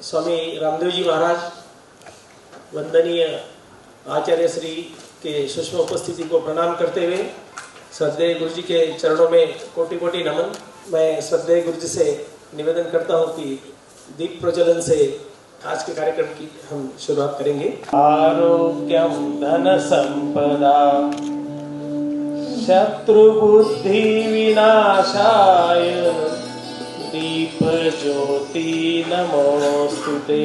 स्वामी रामदेव जी महाराज वंदनीय आचार्य श्री के सूक्ष्म उपस्थिति को प्रणाम करते हुए श्रद्धेय गुरु जी के चरणों में कोटि कोटि नमन। मैं श्रद्धेय गुरु जी से निवेदन करता हूं कि दीप प्रज्वलन से आज के कार्यक्रम की हम शुरुआत करेंगे। आरोग्यम धन संपदा शत्रु बुद्धि विनाशाय दीप ज्योति नमोस्तुते,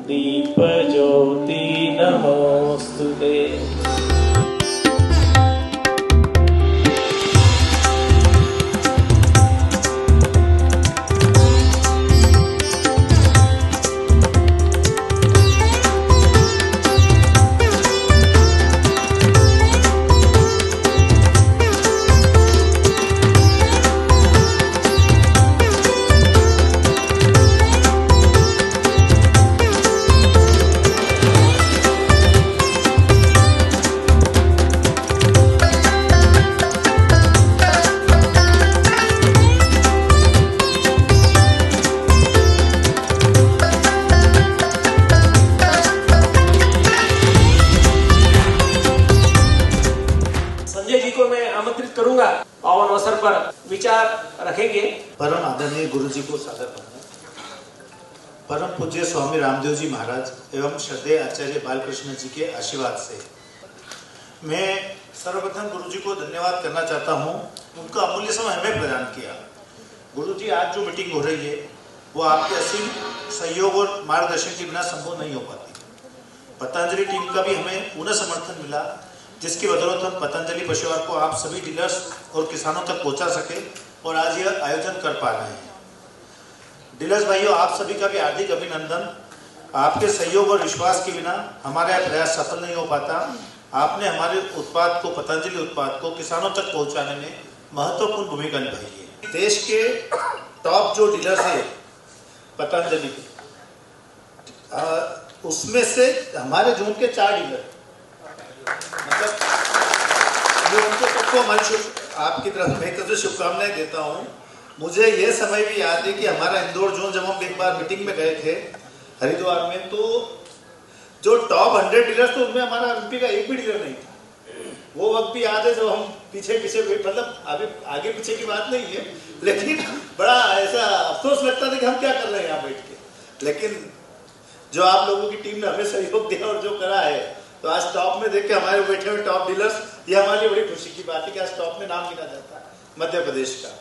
दीप ज्योति नमोस्तुते। करूंगा पावन अवसर पर विचार रखेंगे। परम आदरणीय गुरु जी को सादर प्रणाम। परम पूज्य स्वामी रामदेव जी महाराज एवं श्रद्धेय आचार्य बालकृष्ण जी के आशीर्वाद से मैं सर्वप्रथम गुरु जी को धन्यवाद करना चाहता हूं। उनका अमूल्य समय हमें प्रदान किया। गुरु जी आज जो मीटिंग हो रही है वो आपके असीम सहयोग और मार्गदर्शन के बिना संभव नहीं हो पाती। पतंजलि टीम का भी हमें पूर्ण समर्थन मिला, जिसकी बदौलत हम पतंजलि पशुआहार को आप सभी डीलर्स और किसानों तक पहुंचा सके और आज यह आयोजन कर पा रहे हैं। डीलर्स भाइयों, आप सभी का भी हार्दिक अभिनंदन। आपके सहयोग और विश्वास के बिना हमारा यह प्रयास सफल नहीं हो पाता। आपने हमारे उत्पाद को, पतंजलि उत्पाद को किसानों तक पहुंचाने में महत्वपूर्ण भूमिका निभाई है। देश के टॉप जो डीलर्स है पतंजलि के, उसमें से हमारे जोन के 4 डीलर, मतलब मैं उनको सबको हमारी आपकी तरफ मैं तरफ से शुभकामनाएं देता हूँ। मुझे ये समय भी याद है कि हमारा इंदौर जोन जब हम एक बार मीटिंग में गए थे हरिद्वार में, तो जो टॉप 100 डीलर्स तो उनमें हमारा एमपी का एक भी डीलर नहीं था। वो वक्त भी याद है जब हम पीछे मतलब अभी आगे पीछे की बात नहीं है, लेकिन बड़ा ऐसा अफसोस लगता था कि हम क्या कर रहे हैं यहाँ बैठ के। लेकिन जो आप लोगों की टीम ने हमें सहयोग दिया और जो करा है, तो आज टॉप में देख के हमारे बैठे हुए टॉप डीलर्स, ये हमारे लिए बड़ी खुशी की बात है कि आज टॉप में नाम गिना जाता है मध्य प्रदेश का।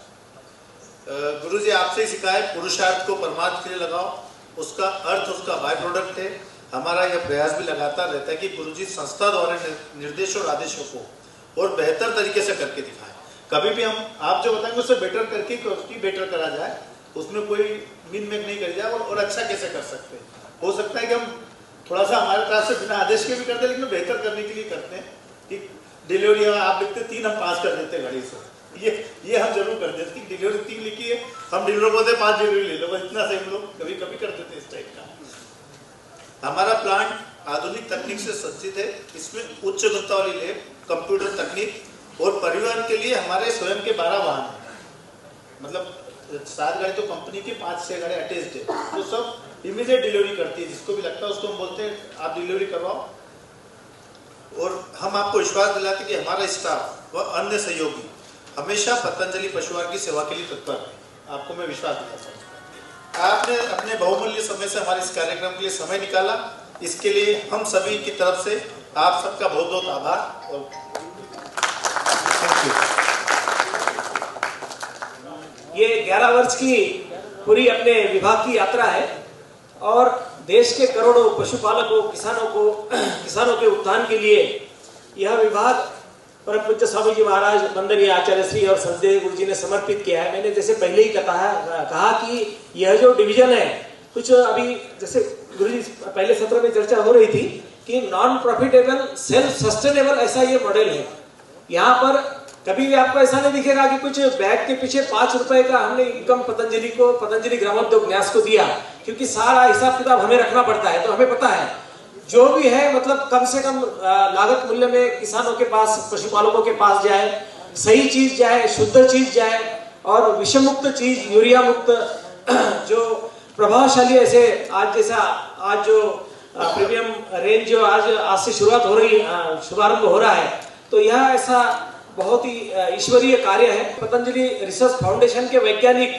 गुरु जी आपसे ही सिखाए, पुरुषार्थ को परमार्थ के लिए लगाओ, उसका अर्थ उसका बाय प्रोडक्ट है। हमारा यह प्रयास भी लगातार रहता है कि गुरु जी संस्था द्वारा निर्देश और आदेशों को और बेहतर तरीके से करके दिखाएं। कभी भी हम आप जो बताएंगे उससे बेटर करके बेटर करा जाए, उसमें कोई मीन मेक नहीं करी जाए और अच्छा कैसे कर सकते हैं। हो सकता है कि हम थोड़ा सा हमारे तरफ से बिना आदेश के भी करते हैं, लेकिन बेहतर करने के लिए करते हैं कि डिलीवरी आप लिखते 3 हम 5 कर देते हैं घड़ी से, ये हम जरूर कर देते कि डिलीवरी 3 लिखी है, हम डिलीवर बोलते 5 डिलीवरी ले लो, इतना से हम लोग कभी कभी कर देते हैं इस टाइप का। हमारा प्लांट आधुनिक तकनीक से सज्जित है। इसमें उच्च गुणवत्ता वाली लैब, कंप्यूटर तकनीक और परिवहन के लिए हमारे स्वयं के 12 वाहन है। मतलब 7 गाड़ी तो कंपनी की, 5-6 गाड़ी अटैच्ड है, तो सब इमीडिएट डिलीवरी करती है। जिसको भी लगता है उसको हम बोलते हैं आप डिलीवरी करवाओ। और हम आपको विश्वास दिलाते कि हमारा स्टाफ व अन्य सहयोगी हमेशा पतंजलि पशुआहार की सेवा के लिए तत्पर है। आपको मैं विश्वास दिलाता हूँ। आपने अपने बहुमूल्य समय से हमारे इस कार्यक्रम के लिए समय निकाला, इसके लिए हम सभी की तरफ से आप सबका बहुत बहुत आभार और थैंक यू। ये 11 वर्ष की पूरी अपने विभाग की यात्रा है और देश के करोड़ों पशुपालकों, किसानों के उत्थान के लिए यह विभाग परम पूज्य स्वामी जी महाराज वंदनीय आचार्य श्री और श्रद्धेय गुरु जी ने समर्पित किया है। मैंने जैसे पहले ही कहा कि यह जो डिवीजन है, कुछ अभी जैसे गुरु जी पहले सत्र में चर्चा हो रही थी कि नॉन प्रॉफिटेबल सेल्फ सस्टेनेबल ऐसा ये मॉडल है। यहाँ पर कभी भी आपको ऐसा नहीं दिखेगा कि कुछ बैग के पीछे 5 रुपए का हमने इनकम पतंजलि ग्रामोद्योग न्यास को दिया, क्योंकि सारा हिसाब किताब हमें रखना पड़ता है। तो हमें पता है जो भी है मतलब कम से कम लागत मूल्य में किसानों के पास, पशुपालकों के पास जाए, सही चीज जाए, शुद्ध चीज जाए और विषमुक्त चीज, यूरिया मुक्त जो प्रभावशाली ऐसे आज जैसा आज जो प्रीमियम रेंज जो आज से शुभारंभ हो रहा है, तो यह ऐसा बहुत ही ईश्वरीय कार्य है। पतंजलि रिसर्च फाउंडेशन के वैज्ञानिक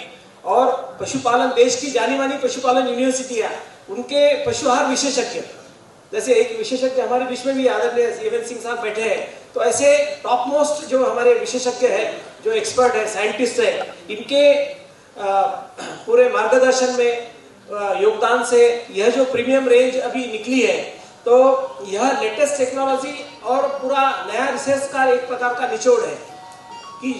और पशुपालन, देश की जानी मानी पशुपालन यूनिवर्सिटियां, उनके पशुआहार विशेषज्ञ, जैसे एक विशेषज्ञ हमारे बीच में भी आदरणीय एवन सिंह साहब बैठे हैं, तो ऐसे टॉप मोस्ट जो हमारे विशेषज्ञ है, जो एक्सपर्ट है, साइंटिस्ट है, इनके पूरे मार्गदर्शन में योगदान से यह जो प्रीमियम रेंज अभी निकली है, तो यह लेटेस्ट टेक्नोलॉजी और पूरा नया रिसर्च का एक प्रकार का निचोड़ है कि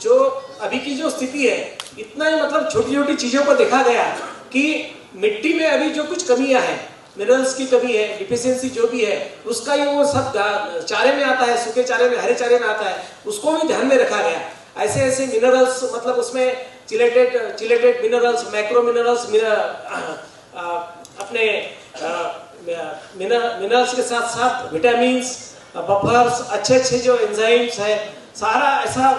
जो अभी की जो स्थिति है, इतना ही मतलब छोटी छोटी चीजों को देखा गया कि मिट्टी में अभी जो कुछ कमियां हैं, मिनरल्स की कमी है, डिफिशियंसी जो भी है, उसका ही वो सब चारे में आता है, सूखे चारे में, हरे चारे में आता है, उसको भी ध्यान में रखा गया। ऐसे ऐसे मिनरल्स, मतलब उसमें चिलेटेड मिनरल्स, मैक्रो मिनरल्स, अपने मिनरल्स के साथ साथ विटामिन्स, बफर्स, अच्छे अच्छे जो एंजाइम्स है, सारा ऐसा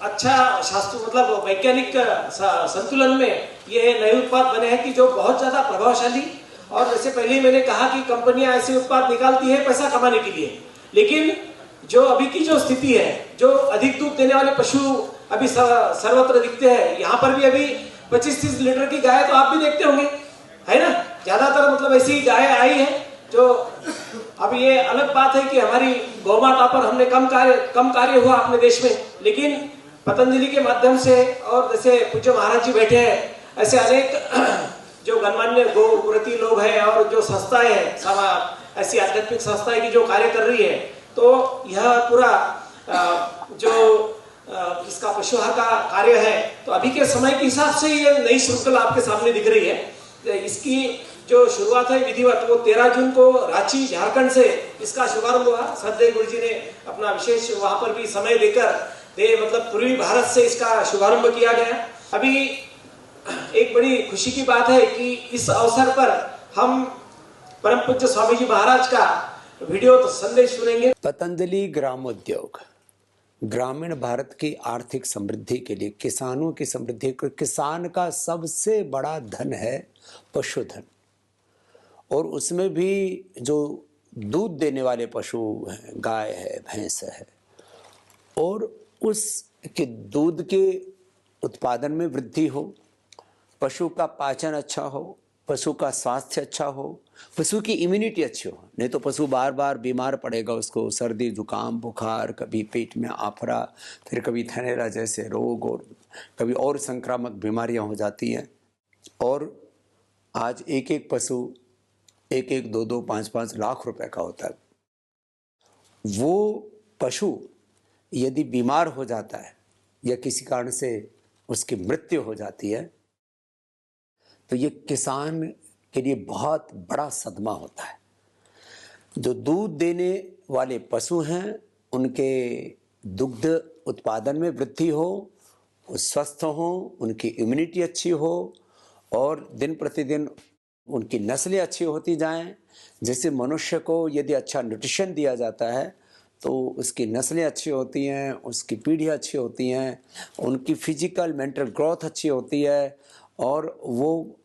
अच्छा शास्त्र, मतलब वैज्ञानिक संतुलन में ये नए उत्पाद बने हैं कि जो बहुत ज्यादा प्रभावशाली। और जैसे पहले ही मैंने कहा कि कंपनियां ऐसे उत्पाद निकालती है पैसा कमाने के लिए, लेकिन जो अभी की जो स्थिति है, जो अधिक दूध देने वाले पशु अभी सर्वत्र दिखते हैं, यहाँ पर भी अभी 25-30 लीटर की गाय तो आप भी देखते होंगे, है ना, ज्यादातर मतलब ऐसी गाय आई है। जो अब ये अलग बात है कि हमारी गौ माता पर हमने कम कार्य हुआ अपने देश में, लेकिन पतंजलि के माध्यम से, और जैसे पूज्य महाराज जी बैठे हैं, ऐसे अनेक जो गणमान्य गौव्रती लोग हैं और जो संस्थाएं हैं, ऐसी आध्यात्मिक संस्थाएं की जो कार्य कर रही है, तो यह पूरा जो इसका पशुआहार का कार्य है, तो अभी के समय के हिसाब से ये नई श्रृंखला आपके सामने दिख रही है। इसकी जो शुरुआत है विधिवत, वो 13 जून को रांची, झारखंड से इसका शुभारंभ हुआ। श्रद्धेय गुरु जी ने अपना विशेष वहां पर भी समय देकर मतलब पूर्वी भारत से इसका शुभारंभ किया गया। अभी एक बड़ी खुशी की बात है कि इस अवसर पर हम परम पूज्य स्वामी जी महाराज का वीडियो तो संदेश सुनेंगे। पतंजलि ग्रामोद्योग ग्रामीण भारत की आर्थिक समृद्धि के लिए, किसानों की समृद्धि को, किसान का सबसे बड़ा धन है पशुधन, और उसमें भी जो दूध देने वाले पशु हैं, गाय है, भैंस है, और उसके दूध के उत्पादन में वृद्धि हो, पशु का पाचन अच्छा हो, पशु का स्वास्थ्य अच्छा हो, पशु की इम्यूनिटी अच्छी हो। नहीं तो पशु बार बार बीमार पड़ेगा, उसको सर्दी, जुकाम, बुखार, कभी पेट में आफरा, फिर कभी थैलेरा जैसे रोग, और कभी और संक्रामक बीमारियां हो जाती हैं। और आज एक एक पशु 1-1, 2-2, 5-5 लाख रुपए का होता है। वो पशु यदि बीमार हो जाता है या किसी कारण से उसकी मृत्यु हो जाती है, तो ये किसान के लिए बहुत बड़ा सदमा होता है। जो दूध देने वाले पशु हैं, उनके दुग्ध उत्पादन में वृद्धि हो, वो स्वस्थ हो, उनकी इम्यूनिटी अच्छी हो, और दिन प्रतिदिन उनकी नस्लें अच्छी होती जाएं। जैसे मनुष्य को यदि अच्छा न्यूट्रिशन दिया जाता है, तो उसकी नस्लें अच्छी होती हैं, उसकी पीढ़ी अच्छी होती हैं, उनकी फिजिकल मेंटल ग्रोथ अच्छी होती है, और वो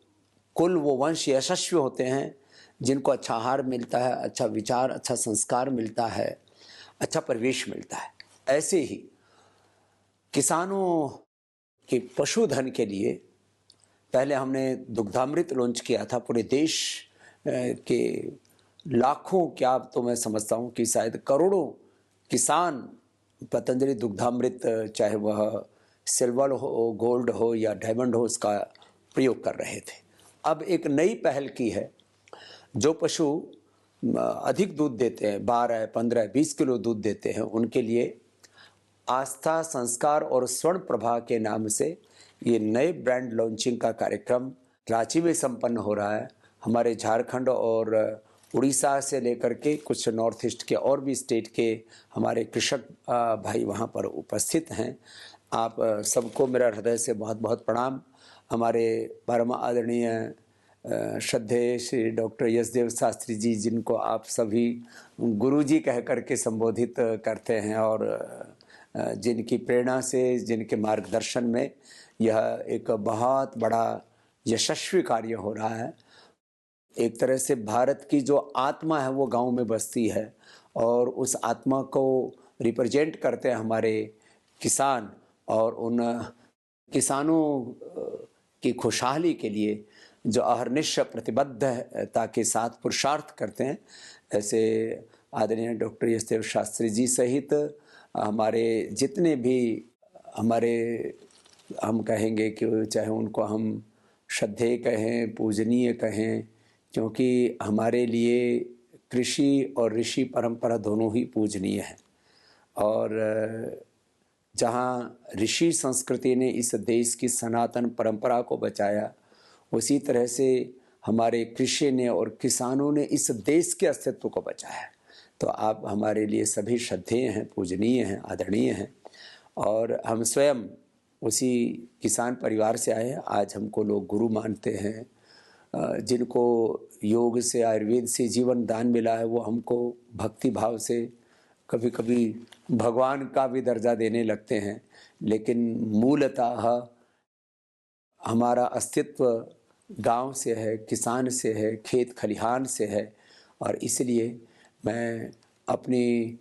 वंश यशस्वी होते हैं जिनको अच्छा आहार मिलता है, अच्छा विचार, अच्छा संस्कार मिलता है, अच्छा परिवेश मिलता है। ऐसे ही किसानों के पशुधन के लिए पहले हमने दुग्धामृत लॉन्च किया था। पूरे देश के लाखों, क्या तो मैं समझता हूँ कि शायद करोड़ों किसान पतंजलि दुग्धामृत, चाहे वह सिल्वर हो, गोल्ड हो या डायमंड हो, उसका प्रयोग कर रहे थे। अब एक नई पहल की है। जो पशु अधिक दूध देते हैं, 12, 15, 20 किलो दूध देते हैं, उनके लिए आस्था, संस्कार और स्वर्ण प्रभा के नाम से ये नए ब्रांड लॉन्चिंग का कार्यक्रम रांची में संपन्न हो रहा है। हमारे झारखंड और उड़ीसा से लेकर के कुछ नॉर्थ ईस्ट के और भी स्टेट के हमारे कृषक भाई वहाँ पर उपस्थित हैं। आप सबको मेरा हृदय से बहुत बहुत प्रणाम। हमारे परम आदरणीय श्रद्धेय श्री डॉक्टर यशदेव शास्त्री जी, जिनको आप सभी गुरुजी कह करके संबोधित करते हैं, और जिनकी प्रेरणा से, जिनके मार्गदर्शन में यह एक बहुत बड़ा यशस्वी कार्य हो रहा है। एक तरह से भारत की जो आत्मा है वो गांव में बसती है, और उस आत्मा को रिप्रेजेंट करते हैं हमारे किसान, और उन किसानों की खुशहाली के लिए जो अहर्निश प्रतिबद्धता के साथ पुरुषार्थ करते हैं, ऐसे आदरणीय डॉक्टर एस देव शास्त्री जी सहित हमारे जितने भी हमारे, हम कहेंगे कि चाहे उनको हम श्रद्धेय कहें, पूजनीय कहें, क्योंकि हमारे लिए कृषि और ऋषि परंपरा दोनों ही पूजनीय है। और जहाँ ऋषि संस्कृति ने इस देश की सनातन परंपरा को बचाया, उसी तरह से हमारे कृषि ने और किसानों ने इस देश के अस्तित्व को बचाया। तो आप हमारे लिए सभी श्रद्धेय हैं, पूजनीय हैं, आदरणीय हैं। और हम स्वयं उसी किसान परिवार से आए हैं। आज हमको लोग गुरु मानते हैं, जिनको योग से, आयुर्वेद से जीवन दान मिला है, वो हमको भक्ति भाव से कभी कभी भगवान का भी दर्जा देने लगते हैं। लेकिन मूलतः हमारा अस्तित्व गांव से है, किसान से है, खेत खलिहान से है। और इसलिए मैं अपनी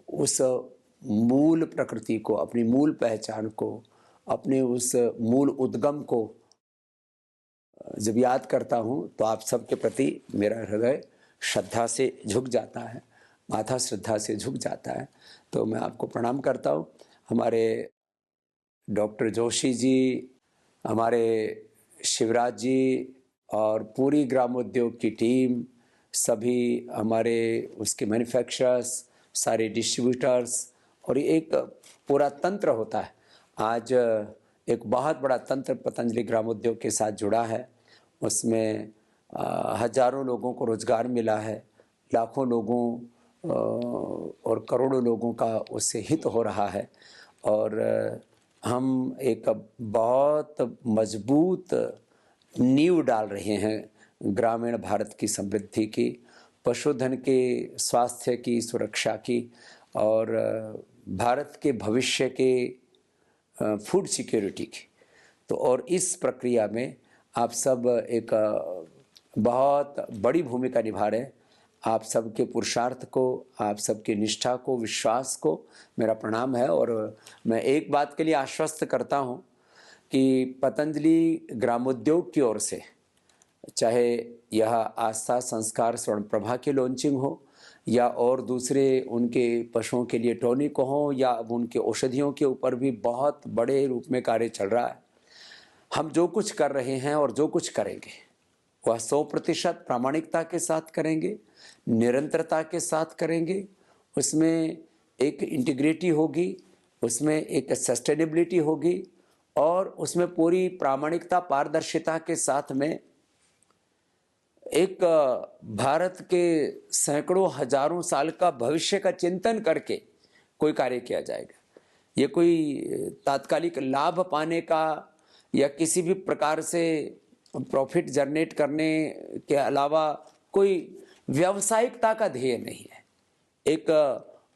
उस मूल प्रकृति को, अपनी मूल पहचान को, अपने उस मूल उद्गम को जब याद करता हूँ तो आप सबके प्रति मेरा हृदय श्रद्धा से झुक जाता है, माथा श्रद्धा से झुक जाता है। तो मैं आपको प्रणाम करता हूँ। हमारे डॉक्टर जोशी जी, हमारे शिवराज जी और पूरी ग्रामोद्योग की टीम, सभी हमारे उसके मैन्युफैक्चरर्स, सारे डिस्ट्रीब्यूटर्स, और एक पूरा तंत्र होता है। आज एक बहुत बड़ा तंत्र पतंजलि ग्रामोद्योग के साथ जुड़ा है। उसमें हजारों लोगों को रोजगार मिला है, लाखों लोगों और करोड़ों लोगों का उससे हित हो रहा है। और हम एक बहुत मजबूत नींव डाल रहे हैं ग्रामीण भारत की समृद्धि की, पशुधन के स्वास्थ्य की, सुरक्षा की, और भारत के भविष्य के फूड सिक्योरिटी की। तो और इस प्रक्रिया में आप सब एक बहुत बड़ी भूमिका निभा रहे हैं। आप सबके पुरुषार्थ को, आप सबके निष्ठा को, विश्वास को मेरा प्रणाम है। और मैं एक बात के लिए आश्वस्त करता हूं कि पतंजलि ग्रामोद्योग की ओर से, चाहे यह आस्था संस्कार स्वर्ण प्रभा की लॉन्चिंग हो, या और दूसरे उनके पशुओं के लिए टॉनिक हो, या अब उनके औषधियों के ऊपर भी बहुत बड़े रूप में कार्य चल रहा है। हम जो कुछ कर रहे हैं और जो कुछ करेंगे वह 100% प्रामाणिकता के साथ करेंगे, निरंतरता के साथ करेंगे। उसमें एक इंटीग्रिटी होगी, उसमें एक सस्टेनेबिलिटी होगी, और उसमें पूरी प्रामाणिकता, पारदर्शिता के साथ में एक भारत के सैकड़ों हजारों साल का भविष्य का चिंतन करके कोई कार्य किया जाएगा। ये कोई तात्कालिक लाभ पाने का या किसी भी प्रकार से प्रॉफिट जनरेट करने के अलावा कोई व्यावसायिकता का ध्येय नहीं है। एक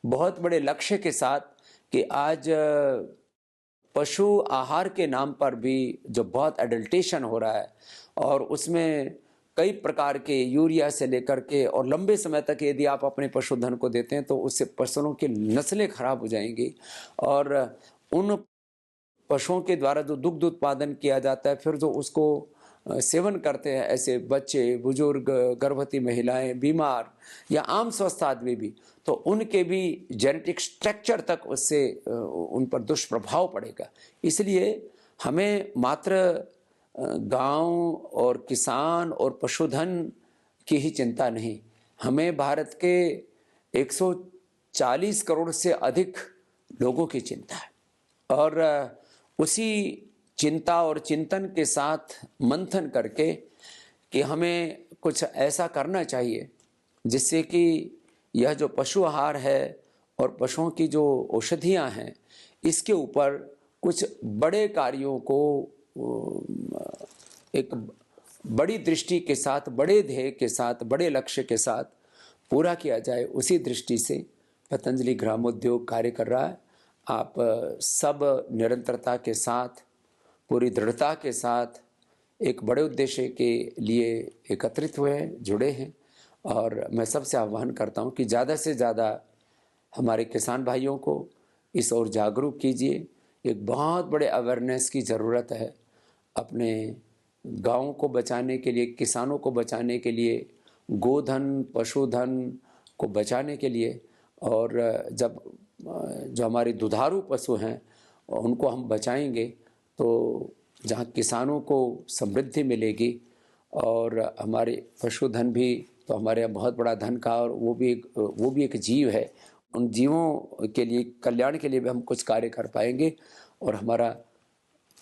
बहुत बड़े लक्ष्य के साथ कि आज पशु आहार के नाम पर भी जो बहुत एडल्टेशन हो रहा है, और उसमें कई प्रकार के यूरिया से लेकर के, और लंबे समय तक यदि आप अपने पशुधन को देते हैं तो उससे पशुओं की नस्लें खराब हो जाएंगी। और उन पशुओं के द्वारा जो दुग्ध उत्पादन किया जाता है, फिर जो उसको सेवन करते हैं ऐसे बच्चे, बुजुर्ग, गर्भवती महिलाएं, बीमार या आम स्वस्थ आदमी भी, तो उनके भी जेनेटिक स्ट्रक्चर तक उससे उन पर दुष्प्रभाव पड़ेगा। इसलिए हमें मात्र गांव और किसान और पशुधन की ही चिंता नहीं, हमें भारत के 140 करोड़ से अधिक लोगों की चिंता है। और उसी चिंता और चिंतन के साथ मंथन करके कि हमें कुछ ऐसा करना चाहिए जिससे कि यह जो पशु आहार है और पशुओं की जो औषधियाँ हैं, इसके ऊपर कुछ बड़े कार्यों को एक बड़ी दृष्टि के साथ, बड़े ध्येय के साथ, बड़े लक्ष्य के साथ पूरा किया जाए। उसी दृष्टि से पतंजलि ग्रामोद्योग कार्य कर रहा है। आप सब निरंतरता के साथ, पूरी दृढ़ता के साथ एक बड़े उद्देश्य के लिए एकत्रित हुए हैं, जुड़े हैं। और मैं सबसे आह्वान करता हूं कि ज़्यादा से ज़्यादा हमारे किसान भाइयों को इस ओर जागरूक कीजिए। एक बहुत बड़े अवेयरनेस की ज़रूरत है अपने गाँव को बचाने के लिए, किसानों को बचाने के लिए, गोधन पशुधन को बचाने के लिए। और जब जो हमारे दुधारू पशु हैं उनको हम बचाएंगे तो जहाँ किसानों को समृद्धि मिलेगी और हमारे पशुधन भी तो हमारे यहाँ बहुत बड़ा धन का, और वो भी एक जीव है। उन जीवों के लिए, कल्याण के लिए भी हम कुछ कार्य कर पाएंगे और हमारा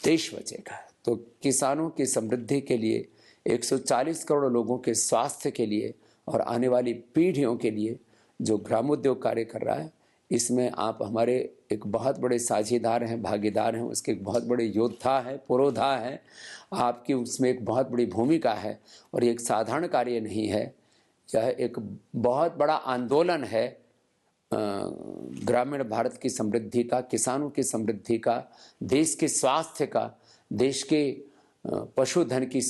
देश बचेगा। तो किसानों की समृद्धि के लिए, 140 करोड़ लोगों के स्वास्थ्य के लिए और आने वाली पीढ़ियों के लिए जो ग्रामोद्योग कार्य कर रहा है, इसमें आप हमारे एक बहुत बड़े साझेदार हैं, भागीदार हैं, उसके एक बहुत बड़े योद्धा हैं, पुरोधा हैं। आपकी उसमें एक बहुत बड़ी भूमिका है और ये एक साधारण कार्य नहीं है, यह एक बहुत बड़ा आंदोलन है ग्रामीण भारत की समृद्धि का, किसानों की समृद्धि का, देश के स्वास्थ्य का, देश के पशुधन के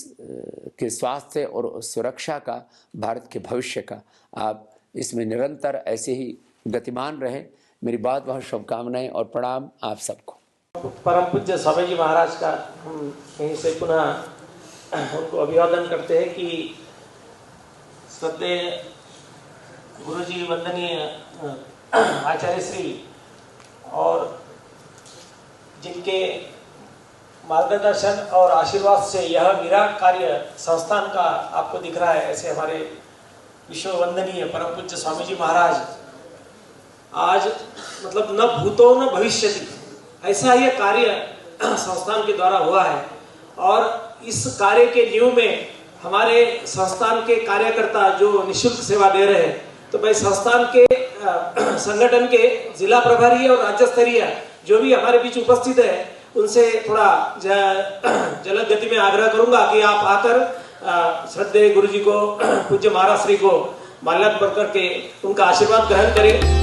स्वास्थ्य और सुरक्षा का, भारत के भविष्य का। आप इसमें निरंतर ऐसे ही गतिमान रहे। मेरी बहुत बहुत शुभकामनाएं और प्रणाम आप सबको। परम पूज्य स्वामी जी महाराज का हम कहीं से पुनः उनको अभिवादन करते हैं कि श्रद्धेय गुरुजी, वंदनीय आचार्य श्री, और जिनके मार्गदर्शन और आशीर्वाद से यह विराट कार्य संस्थान का आपको दिख रहा है, ऐसे हमारे विश्व वंदनीय परम पूज्य स्वामी जी महाराज आज मतलब न भूतो न भविष्यति, ऐसा ये कार्य संस्थान के द्वारा हुआ है। और इस कार्य के नींव में हमारे संस्थान के कार्यकर्ता जो निःशुल्क सेवा दे रहे हैं, तो मैं संस्थान के संगठन के जिला प्रभारी और राज्य स्तरीय जो भी हमारे बीच उपस्थित है, उनसे थोड़ा जल्द गति में आग्रह करूंगा कि आप आकर श्रद्धेय गुरु जी को, पूज्य महाराज श्री को माल्यार्पण करके उनका आशीर्वाद ग्रहण करें।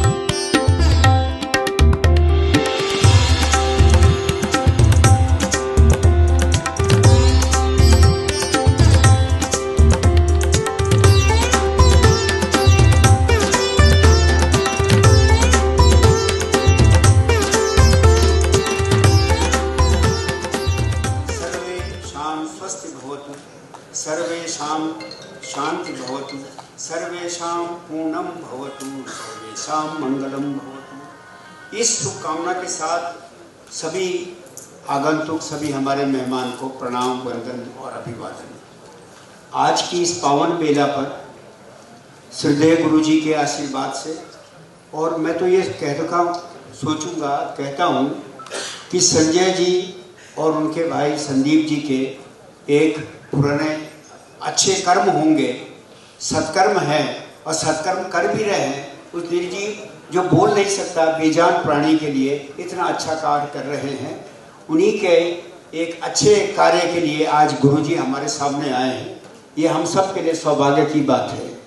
सर्वेषां शांति भवतु, सर्वेषां पूर्णम भवतु, सर्वेषां मंगलम भवतु। इस शुभकामना के साथ सभी आगंतुक, सभी हमारे मेहमान को प्रणाम, वंदन और अभिवादन। आज की इस पावन बेला पर श्रद्धेय गुरु जी के आशीर्वाद से, और मैं तो ये कहता हूँ कि संजय जी और उनके भाई संदीप जी के एक पुराने अच्छे कर्म होंगे, सत्कर्म है और सत्कर्म कर भी रहे हैं। उस निर्जीव जो बोल नहीं सकता, बेजान प्राणी के लिए इतना अच्छा कार्य कर रहे हैं, उन्हीं के एक अच्छे कार्य के लिए आज गुरुजी हमारे सामने आए हैं। ये हम सब के लिए सौभाग्य की बात है।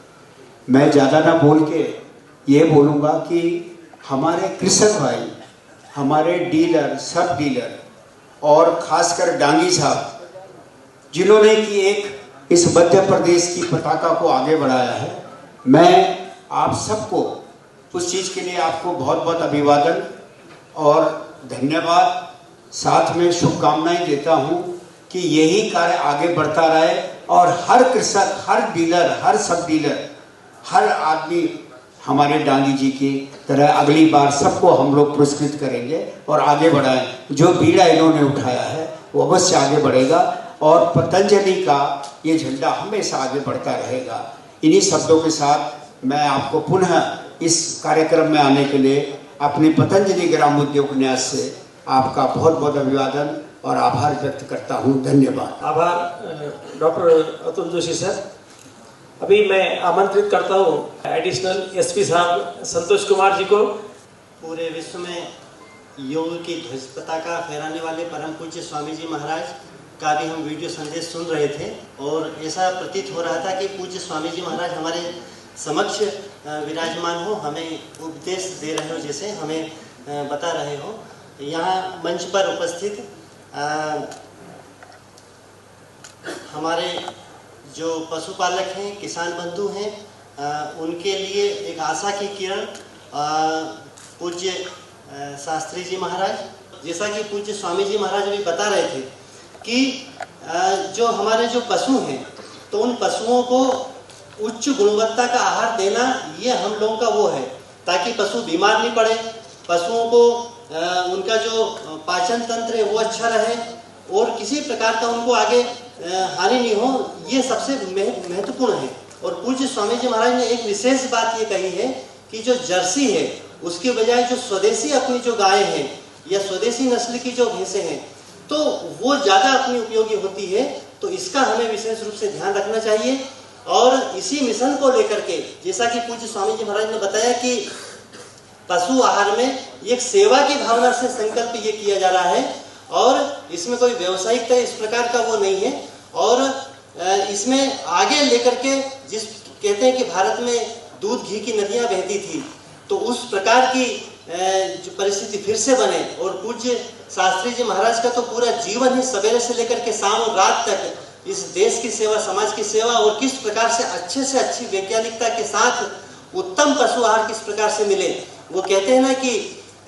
मैं ज़्यादा ना बोल के ये बोलूँगा कि हमारे कृषक भाई, हमारे डीलर, सब डीलर और खासकर डांगी साहब, जिन्होंने कि एक इस मध्य प्रदेश की पताका को आगे बढ़ाया है, मैं आप सबको उस चीज़ के लिए आपको बहुत बहुत अभिवादन और धन्यवाद, साथ में शुभकामनाएं देता हूं कि यही कार्य आगे बढ़ता रहे और हर कृषक, हर डीलर, हर सब डीलर, हर आदमी हमारे डांगी जी की तरह अगली बार सबको हम लोग पुरस्कृत करेंगे और आगे बढ़ाएं। जो बीड़ा इन्होंने उठाया है वो अवश्य आगे बढ़ेगा और पतंजलि का ये झंडा हमेशा आगे बढ़ता रहेगा। इन्हीं शब्दों के साथ मैं आपको पुनः इस कार्यक्रम में आने के लिए अपने पतंजलि ग्राम उद्योग न्यास से आपका बहुत बहुत अभिवादन और आभार व्यक्त करता हूँ। धन्यवाद। आभार डॉक्टर अतुल जोशी सर। अभी मैं आमंत्रित करता हूँ एडिशनल एसपी साहब संतोष कुमार जी को। पूरे विश्व में योग की ध्वज पताका फहराने वाले परम पूज्य स्वामी जी महाराज का भी हम वीडियो संदेश सुन रहे थे और ऐसा प्रतीत हो रहा था कि पूज्य स्वामी जी महाराज हमारे समक्ष विराजमान हो, हमें उपदेश दे रहे हो, जैसे हमें बता रहे हो। यहाँ मंच पर उपस्थित हमारे जो पशुपालक हैं, किसान बंधु हैं, उनके लिए एक आशा की किरण पूज्य शास्त्री जी महाराज, जैसा कि पूज्य स्वामी जी महाराज अभी बता रहे थे कि जो हमारे जो पशु हैं, तो उन पशुओं को उच्च गुणवत्ता का आहार देना ये हम लोगों का वो है, ताकि पशु बीमार नहीं पड़े, पशुओं को उनका जो पाचन तंत्र है वो अच्छा रहे और किसी प्रकार का उनको आगे हानि नहीं हो, ये सबसे महत्वपूर्ण है। और पूज्य स्वामी जी महाराज ने एक विशेष बात ये कही है कि जो जर्सी है उसके बजाय जो स्वदेशी अपनी जो गायें हैं या स्वदेशी नस्ल की जो भैंसें हैं, तो वो ज़्यादा अपनी उपयोगी होती है। तो इसका हमें विशेष रूप से ध्यान रखना चाहिए। और इसी मिशन को लेकर के, जैसा कि पूज्य स्वामी जी महाराज ने बताया कि पशु आहार में एक सेवा की भावना से संकल्प ये किया जा रहा है और इसमें कोई व्यावसायिकता इस प्रकार का वो नहीं है। और इसमें आगे लेकर के जिस कहते हैं कि भारत में दूध घी की नदियां बहती थी, तो उस प्रकार की जो परिस्थिति फिर से बने। और पूज्य शास्त्री जी महाराज का तो पूरा जीवन ही सवेरे से लेकर के शाम और रात तक इस देश की सेवा, समाज की सेवा, और किस प्रकार से अच्छी वैज्ञानिकता के साथ उत्तम पशु आहार किस प्रकार से मिले। वो कहते हैं ना कि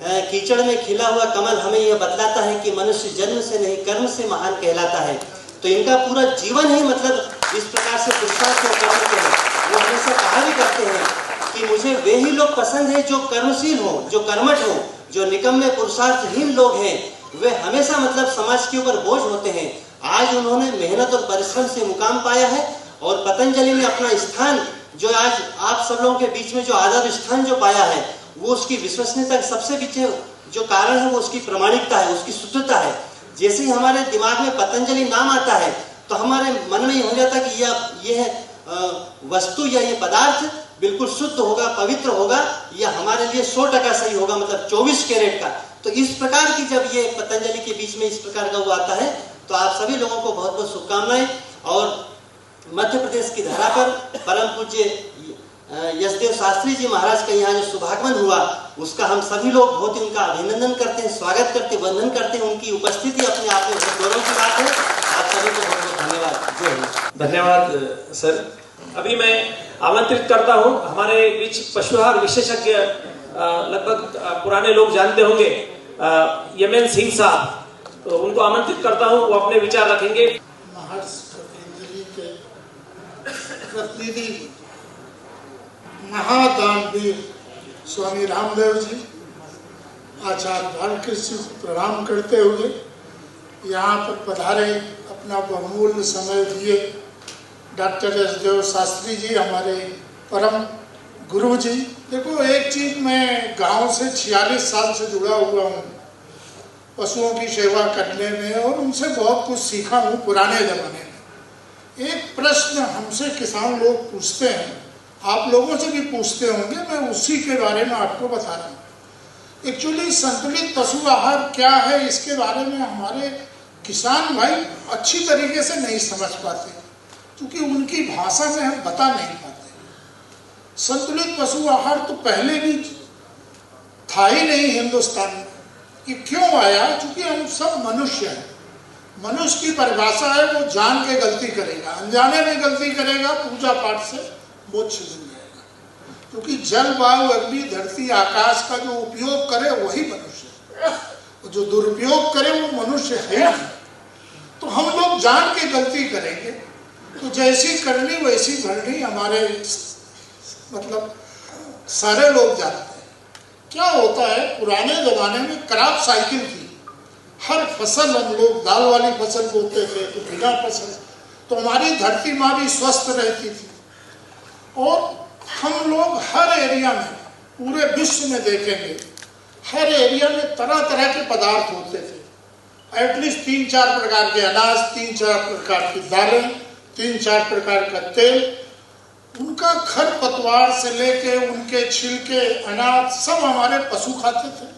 कीचड़ में खिला हुआ कमल हमें यह बतलाता है कि मनुष्य जन्म से नहीं कर्म से महान कहलाता है। तो इनका पूरा जीवन ही मतलब इस प्रकार से पुरुषार्थ करते हैं। वो हमेशा कहा भी करते हैं कि मुझे वे ही लोग पसंद है जो कर्मशील हो, जो कर्मठ हो, जो निकम्मे पुरुषार्थहीन लोग हैं वे हमेशा मतलब समाज के ऊपर बोझ होते हैं। आज उन्होंने मेहनत और परिश्रम से मुकाम पाया है और पतंजलि ने अपना स्थान जो आज आप सब लोगों के बीच में जो आदर स्थान जो पाया है, वो उसकी विश्वसनीयता सबसे पीछे जो कारण है वो उसकी प्रामाणिकता है, उसकी शुद्धता है। जैसे ही हमारे दिमाग में पतंजलि नाम आता है तो हमारे मन में ये हो जाता है कि यह वस्तु या ये पदार्थ बिल्कुल शुद्ध होगा, पवित्र होगा, या हमारे लिए 100% सही होगा, मतलब 24 कैरेट का। तो इस प्रकार की जब ये पतंजलि के बीच में इस प्रकार का वो आता है तो आप सभी लोगों को बहुत बहुत शुभकामनाएं। और मध्य प्रदेश की धरा पर परम पूज्य यशदेव शास्त्री जी महाराज का यहाँ जो शुभागमन हुआ उसका हम सभी लोग बहुत ही उनका अभिनंदन करते हैं, स्वागत करते हैं, वंदन करते हैं। उनकी उपस्थिति अपने आप में बहुत गौरव की बात है। आप सभी को बहुत बहुत धन्यवाद। जय हिंद। धन्यवाद सर। अभी मैं आमंत्रित करता हूँ हमारे बीच पशुआहार विशेषज्ञ, लगभग पुराने लोग जानते होंगे, यमन सिंह साहब, तो उनको आमंत्रित करता हूँ, वो अपने विचार रखेंगे। महर्षि पतंजलि के प्रतिनिधि महादानवीर स्वामी रामदेव जी, आचार्य बालकृष्ण को प्रणाम करते हुए यहाँ पर पधारे, अपना बहुमूल्य समय दिए डॉक्टर यशदेव शास्त्री जी, हमारे परम गुरु जी। देखो, एक चीज़, मैं गांव से 46 साल से जुड़ा हुआ हूँ पशुओं की सेवा करने में, और उनसे बहुत कुछ सीखा हूँ पुराने ज़माने में। एक प्रश्न हमसे किसान लोग पूछते हैं, आप लोगों से भी पूछते होंगे, मैं उसी के बारे में आपको बता रहा हूँ। एक्चुअली संतुलित पशु आहार क्या है, इसके बारे में हमारे किसान भाई अच्छी तरीके से नहीं समझ पाते, क्योंकि उनकी भाषा में हम बता नहीं पाते। संतुलित पशु आहार तो पहले भी था ही नहीं हिंदुस्तान में। ये क्यों आया? क्योंकि हम सब मनुष्य हैं। मनुष्य की परिभाषा है वो जान के गलती करेगा, अनजाने में गलती करेगा, पूजा पाठ से मोक्ष मिल जाएगा। क्योंकि जल, वायु, अग्नि, धरती, आकाश का जो उपयोग करे वही मनुष्य है, जो दुरुपयोग करे वो मनुष्य है नहीं। तो हम लोग जान के गलती करेंगे तो जैसी करनी वैसी भरनी, हमारे मतलब सारे लोग जानते हैं। क्या होता है, पुराने जमाने में क्रॉप साइकिल थी। हर फसल हम लोग दाल वाली फसल बोते थे तो बिना फसल, तो हमारी धरती माँ भी स्वस्थ रहती थी। और हम लोग हर एरिया में, पूरे विश्व में देखेंगे, हर एरिया में तरह तरह के पदार्थ होते थे। एटलीस्ट 3-4 प्रकार के अनाज, 3-4 प्रकार की दालें, 3-4 प्रकार का तेल, उनका खर पतवार से लेके उनके छिलके, अनाज सब हमारे पशु खाते थे।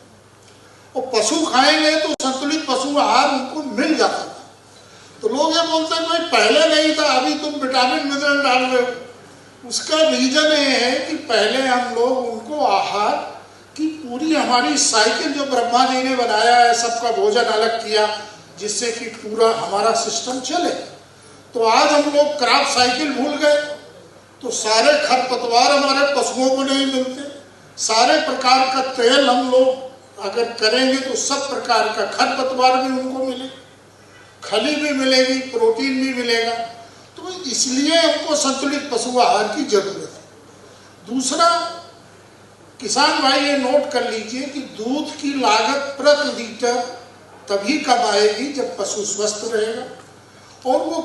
और पशु खाएंगे तो संतुलित पशु आहार उनको मिल जाता था। तो लोग ये बोलते हैं भाई पहले नहीं था, अभी तुम विटामिन मिनरल डाल रहे हो। उसका रीजन ये है कि पहले हम लोग उनको आहार की पूरी हमारी साइकिल जो ब्रह्मा जी ने बनाया है, सबका भोजन अलग किया जिससे कि पूरा हमारा सिस्टम चले। तो आज हम लोग क्रॉप साइकिल भूल गए, तो सारे खरपतवार हमारे पशुओं को नहीं मिलते। सारे प्रकार का तेल हम लोग अगर करेंगे तो सब प्रकार का खरपतवार भी उनको मिले, खली भी मिलेगी, प्रोटीन भी मिलेगा। तो इसलिए हमको संतुलित पशु आहार की जरूरत है। दूसरा, किसान भाई ये नोट कर लीजिए कि दूध की लागत प्रति लीटर तभी कम आएगी जब पशु स्वस्थ रहेगा, और वो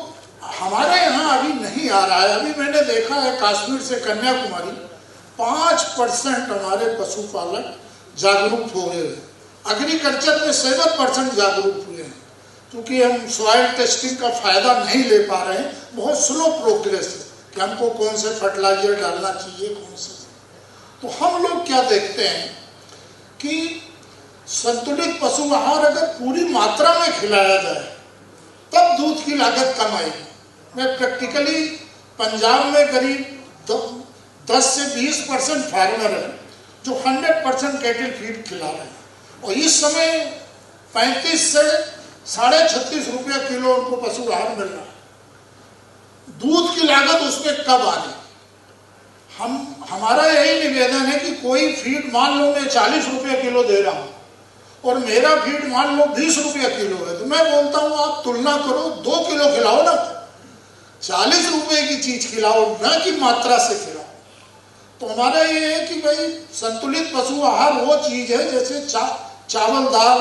हमारे यहाँ अभी नहीं आ रहा है। अभी मैंने देखा है कश्मीर से कन्याकुमारी 5% हमारे पशुपालक जागरूक हो गए। एग्रीकल्चर में 7% जागरूक हुए हैं, क्योंकि हम सॉइल टेस्टिंग का फायदा नहीं ले पा रहे हैं। बहुत स्लो प्रोग्रेस है कि हमको कौन से फर्टिलाइजर डालना चाहिए, कौन से। तो हम लोग क्या देखते हैं कि संतुलित पशु आहार अगर पूरी मात्रा में खिलाया जाए तब दूध की लागत कम आएगी। मैं प्रैक्टिकली पंजाब में करीब 10 से 20% फार्मर है जो 100% कैटल फीड खिला रहे हैं, और इस समय 35 से 36.5 रुपया किलो उनको पशु आहार मिल रहा है। दूध की लागत उसमें कब आ रही? हमारा यही निवेदन है कि कोई फीड मान लो मैं 40 रुपये किलो दे रहा हूँ और मेरा फीड मान लो 20 रुपये किलो है, तो मैं बोलता हूँ आप तुलना करो, 2 किलो खिलाओ ना, 40 रुपये की चीज खिलाओ, न कि मात्रा से खिलाओ। तो हमारा ये है कि भाई संतुलित पशु आहार वो चीज है जैसे चावल, दाल,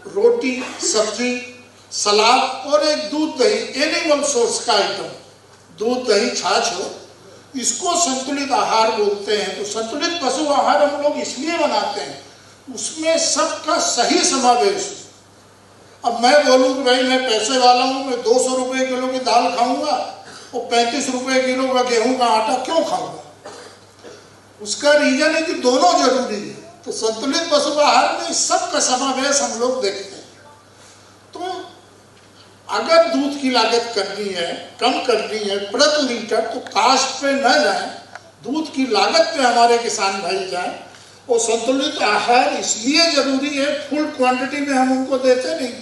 रोटी, सब्जी, सलाद और एक दूध दही, एनिमल सोर्स का आइटम, दूध दही छाछ हो, इसको संतुलित आहार बोलते हैं। तो संतुलित पशु आहार हम लोग इसलिए बनाते हैं उसमें सबका सही समावेश। अब मैं बोलूँ कि भाई मैं पैसे वाला हूँ, मैं 200 रुपये किलो की दाल खाऊंगा और 35 रुपये किलो का गेहूं का आटा क्यों खाऊंगा? उसका रीजन है कि दोनों जरूरी है। तो संतुलित पशु आहार में सबका समावेश हम लोग देखते हैं। तो अगर दूध की लागत करनी है, कम करनी है प्रति लीटर, तो कास्ट पे न जाए, दूध की लागत पे हमारे किसान भाई जाए। और संतुलित आहार इसलिए जरूरी है, फुल क्वांटिटी में हम उनको देते नहीं।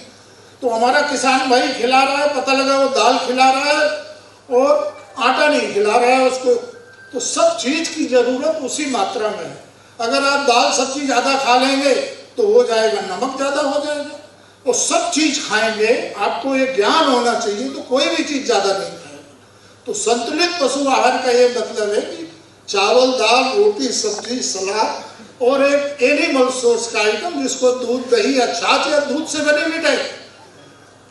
तो हमारा किसान भाई खिला रहा है, पता लगा वो दाल खिला रहा है और आटा नहीं खिला रहा है उसको, तो सब चीज की जरूरत उसी मात्रा में है। अगर आप दाल सब्जी ज्यादा खा लेंगे तो हो जाएगा, नमक ज्यादा हो जाएगा। और सब चीज खाएंगे, आपको ये ज्ञान होना चाहिए, तो कोई भी चीज ज्यादा नहीं खाएगा। तो संतुलित पशु आहार का ये मतलब है कि चावल, दाल, रोटी, सब्जी, सलाद और एक एनिमल सोर्स का आइटम जिसको दूध, दही या छाछ या दूध से बनी मिठाई।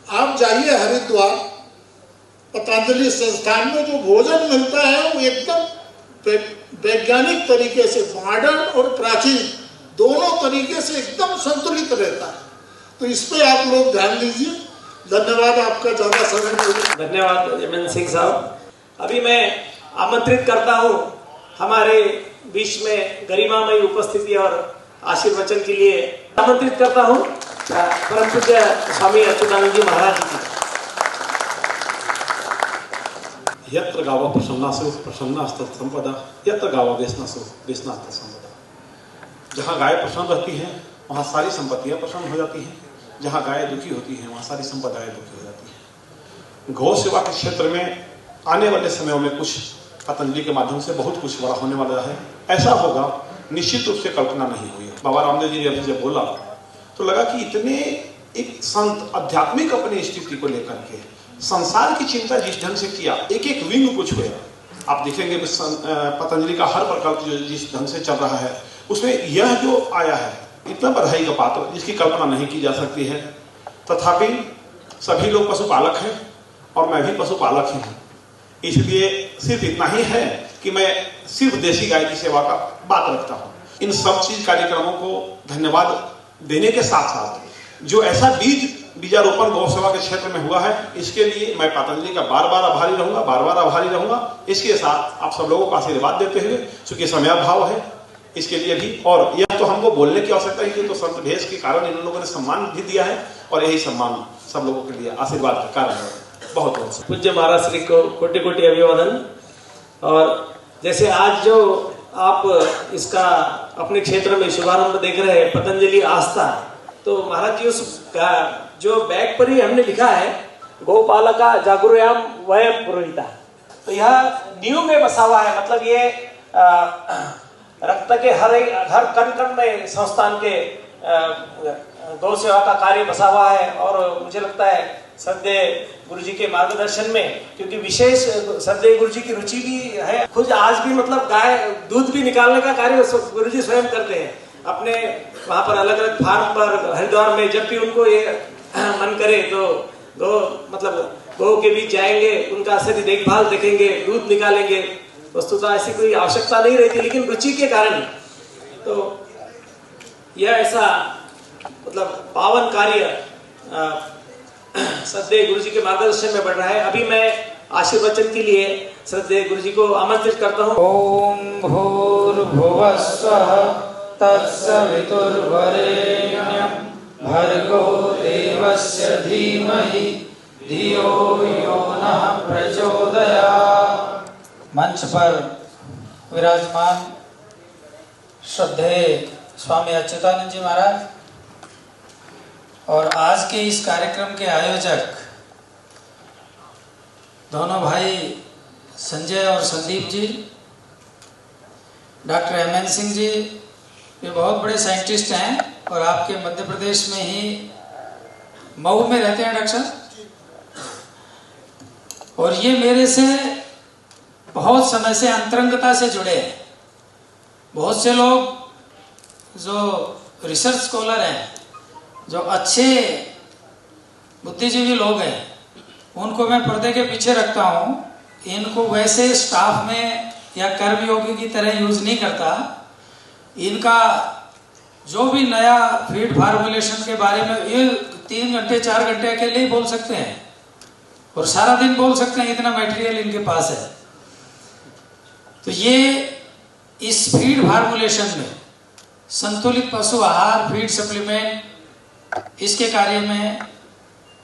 आप जाइए हरिद्वार, पतंजलि संस्थान में जो भोजन मिलता है वो एकदम वैज्ञानिक तरीके से, मॉडर्न और प्राचीन दोनों तरीके से एकदम संतुलित रहता है। तो इस पे आप लोग ध्यान दीजिए। धन्यवाद, आपका ज्यादा समय नहीं। धन्यवाद यमन सिंह साहब। अभी मैं आमंत्रित करता हूँ हमारे बीच में गरिमामयी उपस्थिति और आशीर्वचन के लिए आमंत्रित करता हूँ परम पूज्य स्वामी अच्युतानंद जी महाराज जी की। यत्र गावा प्रसन्नासु प्रसन्नास्त संपदा, यत्र गावा व्यसनासु व्यसनास्त संपदा। जहाँ गाय प्रसन्न रहती हैं वहाँ सारी संपत्तियाँ प्रसन्न हो जाती हैं, जहाँ गाय दुखी होती हैं वहाँ सारी संपदाएं दुखी हो जाती हैं। गौ सेवा के क्षेत्र में आने वाले समयों में कुछ पतंजलि के माध्यम से बहुत कुछ बड़ा होने वाला है। ऐसा होगा निश्चित रूप से कल्पना नहीं हुई। बाबा रामदेव जी ने अभी जब बोला तो लगा कि इतने एक संत आध्यात्मिक अपनी स्थिति को लेकर के संसार की चिंता जिस ढंग से किया, एक एक विंग कुछ हुआ। आप देखेंगे पतंजलि का हर प्रकल्प जो जिस ढंग से चल रहा है उसमें यह जो आया है इतना बधाई का पात्र जिसकी कल्पना नहीं की जा सकती है। तथापि सभी लोग पशुपालक हैं और मैं भी पशुपालक ही हूँ, इसलिए सिर्फ इतना ही है कि मैं सिर्फ देसी गाय की सेवा का बात रखता हूँ। इन सब चीज कार्यक्रमों को धन्यवाद देने के साथ साथ जो ऐसा बीजारोपण गौ सेवा के क्षेत्र में हुआ है इसके लिए मैं पतंजलि का बार बार आभारी रहूंगा। इसके साथ आप सब लोगों को आशीर्वाद देते हुए, चूंकि समयाभाव है इसके लिए भी, और यह तो हमको बोलने की आवश्यकता है कि तो संत भेष के कारण इन लोगों ने सम्मान भी दिया है और यही सम्मान सब लोगों के लिए आशीर्वाद का कारण है। बहुत बहुत पूज्य महाराज श्री को कोटि कोटि अभिवादन। और जैसे आज जो आप इसका अपने क्षेत्र में शुभारंभ देख रहे हैं पतंजलि आस्था, तो महाराज जी उस जो बैग पर ही हमने लिखा है गोपालका जागृयाम वयम पुरोहिता। तो यह नींव में बसा हुआ है, मतलब ये रक्त के हर कण कण में संस्थान के गौ सेवा का कार्य बसा हुआ है। और मुझे लगता है श्रद्धेय गुरु जी के मार्गदर्शन में, क्योंकि विशेष श्रद्धेय गुरु जी की रुचि भी है, खुद आज भी मतलब गाय दूध भी निकालने का कार्य गुरु जी स्वयं करते हैं अपने वहां पर अलग अलग फार्म पर हरिद्वार में। जब भी उनको ये मन करे तो गौ के बीच जाएंगे, उनका सही देखभाल देखेंगे, दूध निकालेंगे। वस्तुतः ऐसी कोई आवश्यकता नहीं रहती, लेकिन रुचि के कारण तो यह ऐसा मतलब पावन कार्य श्रद्धेय गुरु जी के मार्गदर्शन में बढ़ रहा है। अभी मैं आशीर्वचन के लिए श्रद्धेय गुरु जी को आमंत्रित करता हूँ। ओम भूर्भुवः स्वः तत्सवितुर्वरेण्यं भर्गो देवस्य धीमहि धियो यो नः प्रचोदयात्। मंच पर विराजमान श्रद्धेय स्वामी अच्युतानंद जी महाराज और आज के इस कार्यक्रम के आयोजक दोनों भाई संजय और संदीप जी, डॉक्टर MN सिंह जी, ये बहुत बड़े साइंटिस्ट हैं और आपके मध्य प्रदेश में ही मऊ में रहते हैं डॉक्टर साहब। और ये मेरे से बहुत समय से अंतरंगता से जुड़े हैं। बहुत से लोग जो रिसर्च स्कॉलर हैं, जो अच्छे बुद्धिजीवी लोग हैं, उनको मैं पर्दे के पीछे रखता हूँ। इनको वैसे स्टाफ में या कर्मयोगी की तरह यूज नहीं करता। इनका जो भी नया फीड फार्मूलेशन के बारे में ये 3 घंटे 4 घंटे अकेले ही बोल सकते हैं और सारा दिन बोल सकते हैं, इतना मटेरियल इनके पास है। तो ये इस फीड फार्मूलेशन में संतुलित पशु आहार, फीड सप्लीमेंट, इसके कार्य में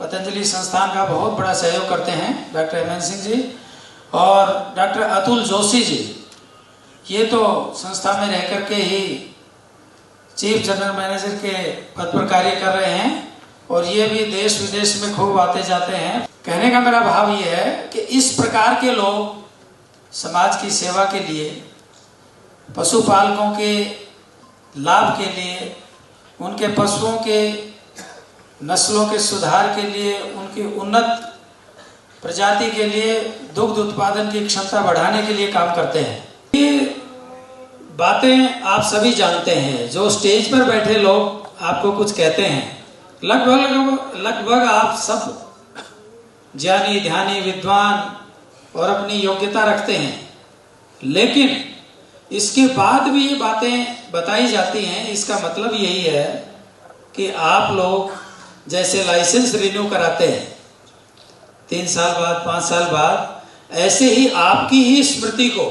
पतंजलि संस्थान का बहुत बड़ा सहयोग करते हैं डॉक्टर MN सिंह जी और डॉक्टर अतुल जोशी जी। ये तो संस्था में रह करके ही चीफ जनरल मैनेजर के पद पर कार्य कर रहे हैं और ये भी देश विदेश में खूब आते जाते हैं। कहने का मेरा भाव ये है कि इस प्रकार के लोग समाज की सेवा के लिए, पशुपालकों के लाभ के लिए, उनके पशुओं के नस्लों के सुधार के लिए, उनकी उन्नत प्रजाति के लिए, दुग्ध उत्पादन की क्षमता बढ़ाने के लिए काम करते हैं। ये बातें आप सभी जानते हैं। जो स्टेज पर बैठे लोग आपको कुछ कहते हैं, लगभग आप सब ज्ञानी, ध्यानी, विद्वान और अपनी योग्यता रखते हैं, लेकिन इसके बाद भी ये बातें बताई जाती हैं। इसका मतलब यही है कि आप लोग जैसे लाइसेंस रिन्यू कराते हैं 3 साल बाद, 5 साल बाद, ऐसे ही आपकी ही स्मृति को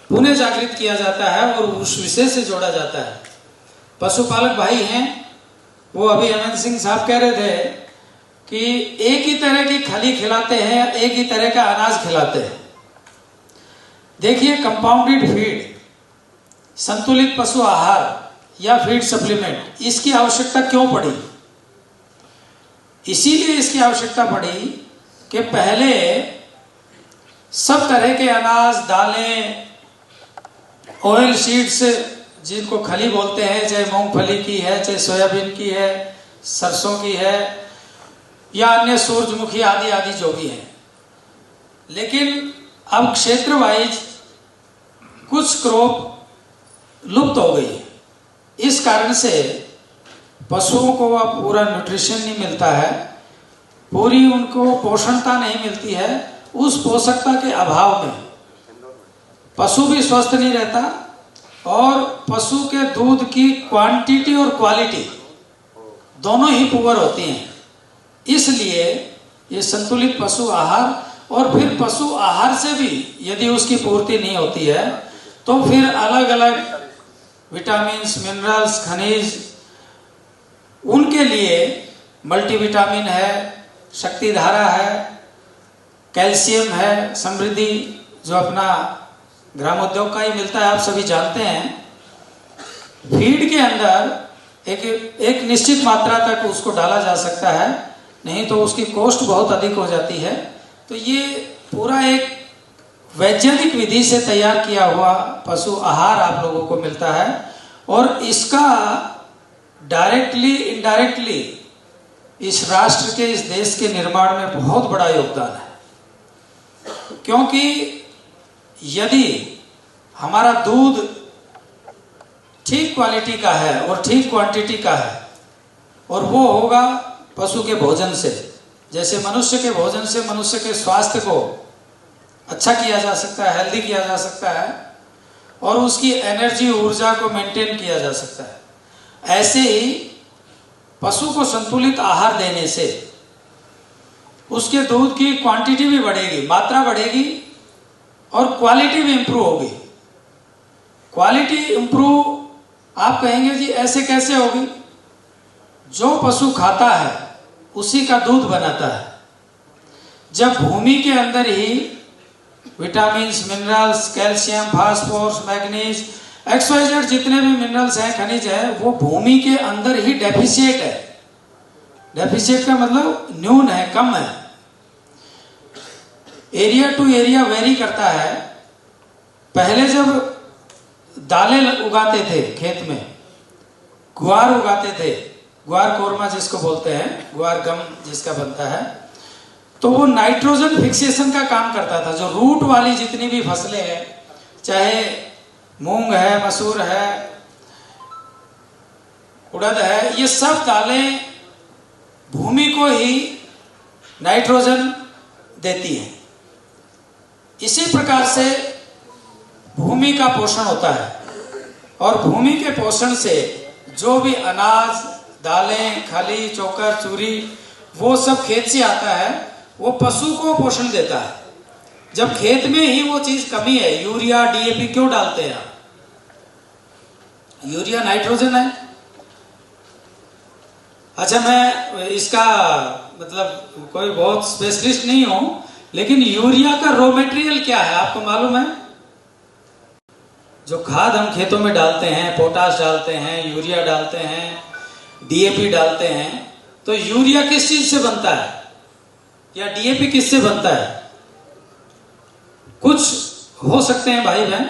पुनः जागृत किया जाता है और उस विषय से जोड़ा जाता है। पशुपालक भाई हैं, वो अभी MN सिंह साहब कह रहे थे कि एक ही तरह की खली खिलाते हैं, एक ही तरह का अनाज खिलाते हैं। देखिए, कंपाउंडेड फीड, संतुलित पशु आहार या फीड सप्लीमेंट, इसकी आवश्यकता क्यों पड़ी? इसीलिए इसकी आवश्यकता पड़ी कि पहले सब तरह के अनाज, दालें, ऑयल सीड्स, जिनको खली बोलते हैं, चाहे मूंगफली की है, चाहे सोयाबीन की है, सरसों की है या अन्य सूरजमुखी आदि आदि जो भी है। लेकिन अब क्षेत्र वाइज कुछ क्रॉप लुप्त हो गई है। इस कारण से पशुओं को अब पूरा न्यूट्रिशन नहीं मिलता है, पूरी उनको पोषणता नहीं मिलती है। उस पोषकता के अभाव में पशु भी स्वस्थ नहीं रहता और पशु के दूध की क्वांटिटी और क्वालिटी दोनों ही पुअर होती हैं। इसलिए ये संतुलित पशु आहार और फिर पशु आहार से भी यदि उसकी पूर्ति नहीं होती है तो फिर अलग अलग विटामिन्स, मिनरल्स, खनिज, उनके लिए मल्टीविटामिन है, शक्ति धारा है, कैल्शियम है, समृद्धि जो अपना ग्रामोद्योग का ही मिलता है, आप सभी जानते हैं। फीड के अंदर एक निश्चित मात्रा तक उसको डाला जा सकता है, नहीं तो उसकी कॉस्ट बहुत अधिक हो जाती है। तो ये पूरा एक वैज्ञानिक विधि से तैयार किया हुआ पशु आहार आप लोगों को मिलता है और इसका डायरेक्टली इनडायरेक्टली इस राष्ट्र के, इस देश के निर्माण में बहुत बड़ा योगदान है। क्योंकि यदि हमारा दूध ठीक क्वालिटी का है और ठीक क्वांटिटी का है और वो होगा पशु के भोजन से, जैसे मनुष्य के भोजन से मनुष्य के स्वास्थ्य को अच्छा किया जा सकता है, हेल्दी किया जा सकता है और उसकी एनर्जी, ऊर्जा को मेंटेन किया जा सकता है, ऐसे ही पशु को संतुलित आहार देने से उसके दूध की क्वांटिटी भी बढ़ेगी, मात्रा बढ़ेगी और क्वालिटी भी इंप्रूव होगी। क्वालिटी इंप्रूव आप कहेंगे जी ऐसे कैसे होगी? जो पशु खाता है उसी का दूध बनाता है। जब भूमि के अंदर ही vitamins, minerals, calcium, phosphorus, manganese, XYZ जितने भी मिनरल्स हैं, खनिज है, वो भूमि के अंदर ही डेफिशिएट है। डेफिशिएट का मतलब न्यून है, कम है। एरिया टू एरिया वेरी करता है। पहले जब दालें उगाते थे खेत में, ग्वार उगाते थे, ग्वार कोरमा जिसको बोलते हैं, ग्वार गम जिसका बनता है, तो वो नाइट्रोजन फिक्सेशन का काम करता था। जो रूट वाली जितनी भी फसलें हैं, चाहे मूंग है, मसूर है, उड़द है, ये सब दालें भूमि को ही नाइट्रोजन देती हैं। इसी प्रकार से भूमि का पोषण होता है और भूमि के पोषण से जो भी अनाज, दालें, खली, चोकर, चूरी, वो सब खेत से आता है, वो पशु को पोषण देता है। जब खेत में ही वो चीज कमी है, यूरिया, DAP क्यों डालते हैं आप? यूरिया नाइट्रोजन है। अच्छा, मैं इसका मतलब कोई बहुत स्पेशलिस्ट नहीं हूं, लेकिन यूरिया का रॉ मटेरियल क्या है आपको मालूम है? जो खाद हम खेतों में डालते हैं, पोटाश डालते हैं, यूरिया डालते हैं, DAP डालते हैं, तो यूरिया किस चीज से बनता है या DAP किससे बनता है? कुछ हो सकते हैं भाई बहन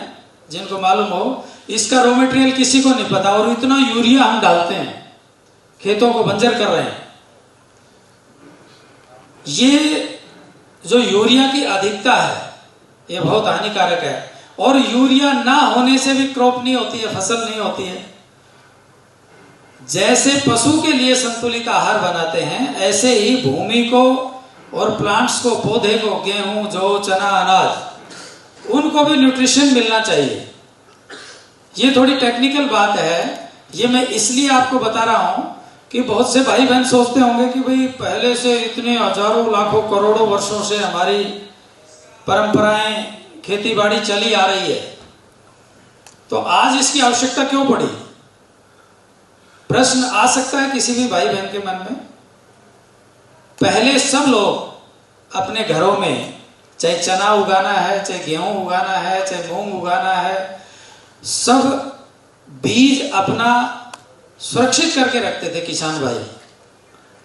जिनको मालूम हो, इसका रॉ मटेरियल किसी को नहीं पता और इतना यूरिया हम डालते हैं, खेतों को बंजर कर रहे हैं। ये जो यूरिया की अधिकता है ये बहुत हानिकारक है और यूरिया ना होने से भी क्रॉप नहीं होती है, फसल नहीं होती है। जैसे पशु के लिए संतुलित आहार बनाते हैं, ऐसे ही भूमि को और प्लांट्स को, पौधे को, गेहूं, जौ, चना, अनाज, उनको भी न्यूट्रिशन मिलना चाहिए। ये थोड़ी टेक्निकल बात है, ये मैं इसलिए आपको बता रहा हूं कि बहुत से भाई बहन सोचते होंगे कि भाई पहले से इतने हजारों, लाखों, करोड़ों वर्षों से हमारी परंपराएं, खेती बाड़ी चली आ रही है, तो आज इसकी आवश्यकता क्यों पड़ी? प्रश्न आ सकता है किसी भी भाई बहन के मन में। पहले सब लोग अपने घरों में चाहे चना उगाना है, चाहे गेहूं उगाना है, चाहे मूंग उगाना है, सब बीज अपना सुरक्षित करके रखते थे किसान भाई।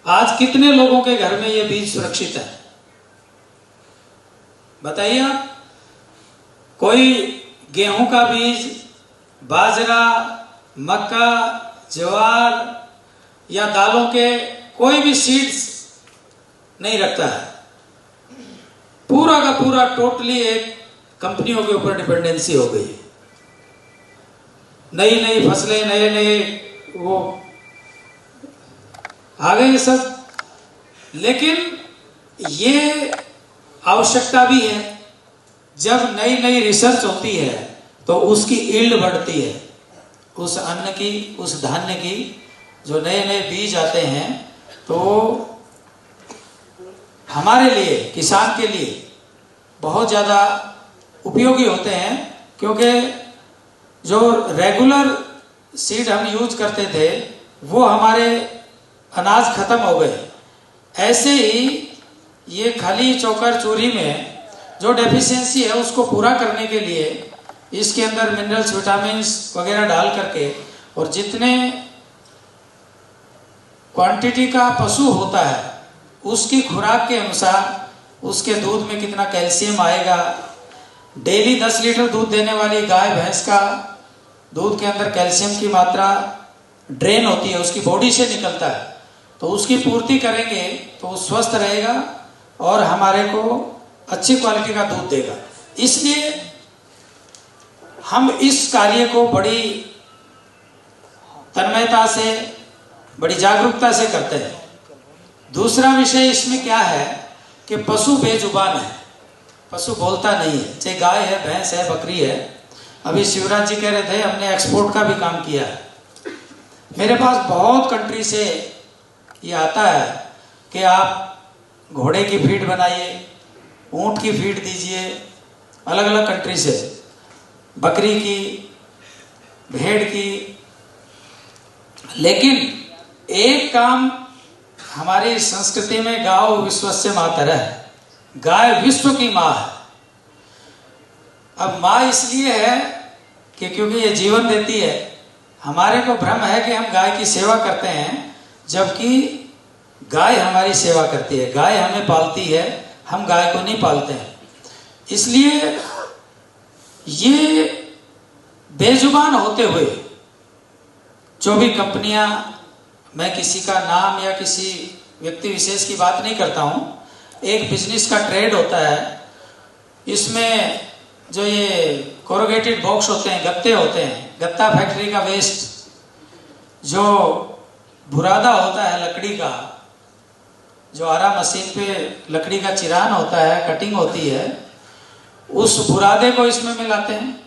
आज कितने लोगों के घर में ये बीज सुरक्षित है बताइए आप? कोई गेहूं का बीज, बाजरा, मक्का, ज्वार या दालों के कोई भी सीड्स नहीं रखता है। पूरा का पूरा टोटली एक कंपनियों के ऊपर डिपेंडेंसी हो गई है। नई नई फसलें, नए नए वो आ गए सब, लेकिन ये आवश्यकता भी है। जब नई नई रिसर्च होती है तो उसकी ईल्ड बढ़ती है, उस अन्न की, उस धान्य की। जो नए नए बीज आते हैं तो हमारे लिए, किसान के लिए बहुत ज़्यादा उपयोगी होते हैं, क्योंकि जो रेगुलर सीड हम यूज करते थे वो हमारे अनाज खत्म हो गए। ऐसे ही ये खली, चोकर, चूरी में जो डेफिशिएंसी है उसको पूरा करने के लिए इसके अंदर मिनरल्स, विटामिन्स वगैरह डाल करके, और जितने क्वांटिटी का पशु होता है उसकी खुराक के अनुसार उसके दूध में कितना कैल्शियम आएगा। डेली 10 लीटर दूध देने वाली गाय भैंस का दूध के अंदर कैल्शियम की मात्रा ड्रेन होती है, उसकी बॉडी से निकलता है, तो उसकी पूर्ति करेंगे तो वो स्वस्थ रहेगा और हमारे को अच्छी क्वालिटी का दूध देगा। इसलिए हम इस कार्य को बड़ी तन्मयता से, बड़ी जागरूकता से करते हैं। दूसरा विषय इसमें क्या है कि पशु बेजुबान है, पशु बोलता नहीं है, चाहे गाय है, भैंस है, बकरी है। अभी शिवराज जी कह रहे थे हमने एक्सपोर्ट का भी काम किया है। मेरे पास बहुत कंट्री से ये आता है कि आप घोड़े की फीड बनाइए, ऊंट की फीड दीजिए, अलग अलग कंट्री से, बकरी की, भेड़ की। लेकिन एक काम हमारी संस्कृति में, गाओ विश्वस्य मातरः है, गाय विश्व की माँ है। अब माँ इसलिए है कि क्योंकि ये जीवन देती है। हमारे को भ्रम है कि हम गाय की सेवा करते हैं, जबकि गाय हमारी सेवा करती है, गाय हमें पालती है, हम गाय को नहीं पालते हैं। इसलिए ये बेजुबान होते हुए जो भी कंपनियां, मैं किसी का नाम या किसी व्यक्ति विशेष की बात नहीं करता हूं, एक बिजनेस का ट्रेड होता है। इसमें जो ये कोरोगेटेड बॉक्स होते हैं, गत्ते होते हैं, गत्ता फैक्ट्री का वेस्ट, जो बुरादा होता है लकड़ी का, जो आरा मशीन पे लकड़ी का चिरान होता है, कटिंग होती है, उस बुरादे को इसमें मिलाते हैं,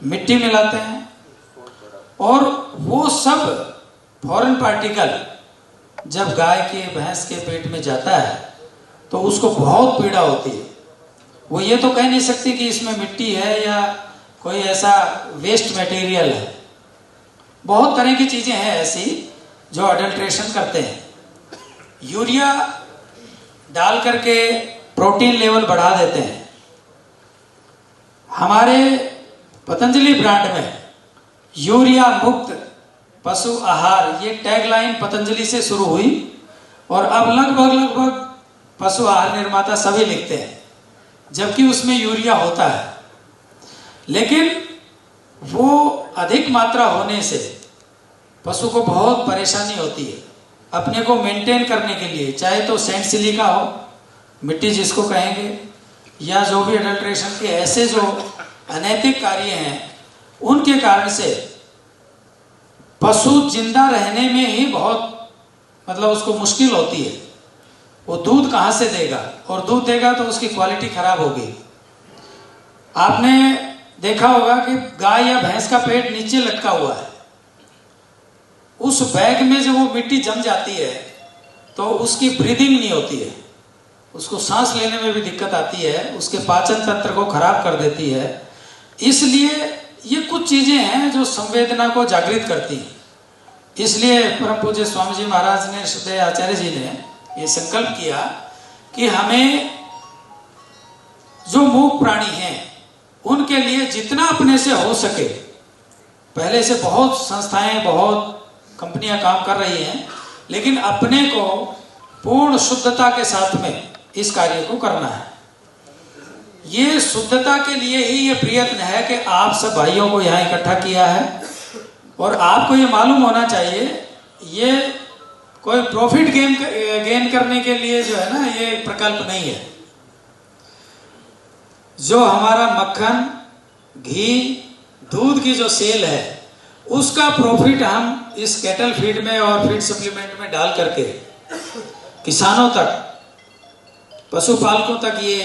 मिट्टी मिलाते हैं, और वो सब फॉरेन पार्टिकल जब गाय के, भैंस के पेट में जाता है तो उसको बहुत पीड़ा होती है। वो ये तो कह नहीं सकती कि इसमें मिट्टी है या कोई ऐसा वेस्ट मटेरियल है। बहुत तरह की चीजें हैं ऐसी जो अडल्ट्रेशन करते हैं। यूरिया डाल करके प्रोटीन लेवल बढ़ा देते हैं। हमारे पतंजलि ब्रांड में यूरिया मुक्त पशु आहार, ये टैगलाइन पतंजलि से शुरू हुई और अब लगभग पशु आहार निर्माता सभी लिखते हैं, जबकि उसमें यूरिया होता है। लेकिन वो अधिक मात्रा होने से पशु को बहुत परेशानी होती है। अपने को मेंटेन करने के लिए, चाहे तो सेंट सिलिका हो, मिट्टी जिसको कहेंगे, या जो भी अडल्ट्रेशन के ऐसे जो अनैतिक कार्य हैं, उनके कारण से पशु जिंदा रहने में ही बहुत, मतलब उसको मुश्किल होती है। वो दूध कहाँ से देगा, और दूध देगा तो उसकी क्वालिटी खराब होगी। आपने देखा होगा कि गाय या भैंस का पेट नीचे लटका हुआ है, उस बैग में जब वो मिट्टी जम जाती है तो उसकी ब्रीदिंग नहीं होती है, उसको सांस लेने में भी दिक्कत आती है, उसके पाचन तंत्र को खराब कर देती है। इसलिए ये कुछ चीजें हैं जो संवेदना को जागृत करती हैं। इसलिए परम पूज्य स्वामी जी महाराज ने, श्रद्धेय आचार्य जी ने ये संकल्प किया कि हमें जो मूक प्राणी हैं उनके लिए जितना अपने से हो सके, पहले से बहुत संस्थाएं, बहुत कंपनियां काम कर रही हैं, लेकिन अपने को पूर्ण शुद्धता के साथ में इस कार्य को करना है। ये शुद्धता के लिए ही ये प्रयत्न है कि आप सब भाइयों को यहाँ इकट्ठा किया है। और आपको ये मालूम होना चाहिए, ये कोई प्रॉफिट गेन करने के लिए जो है ना, ये प्रकल्प नहीं है। जो हमारा मक्खन, घी, दूध की जो सेल है, उसका प्रॉफिट हम इस कैटल फीड में और फीड सप्लीमेंट में डाल करके किसानों तक, पशुपालकों तक ये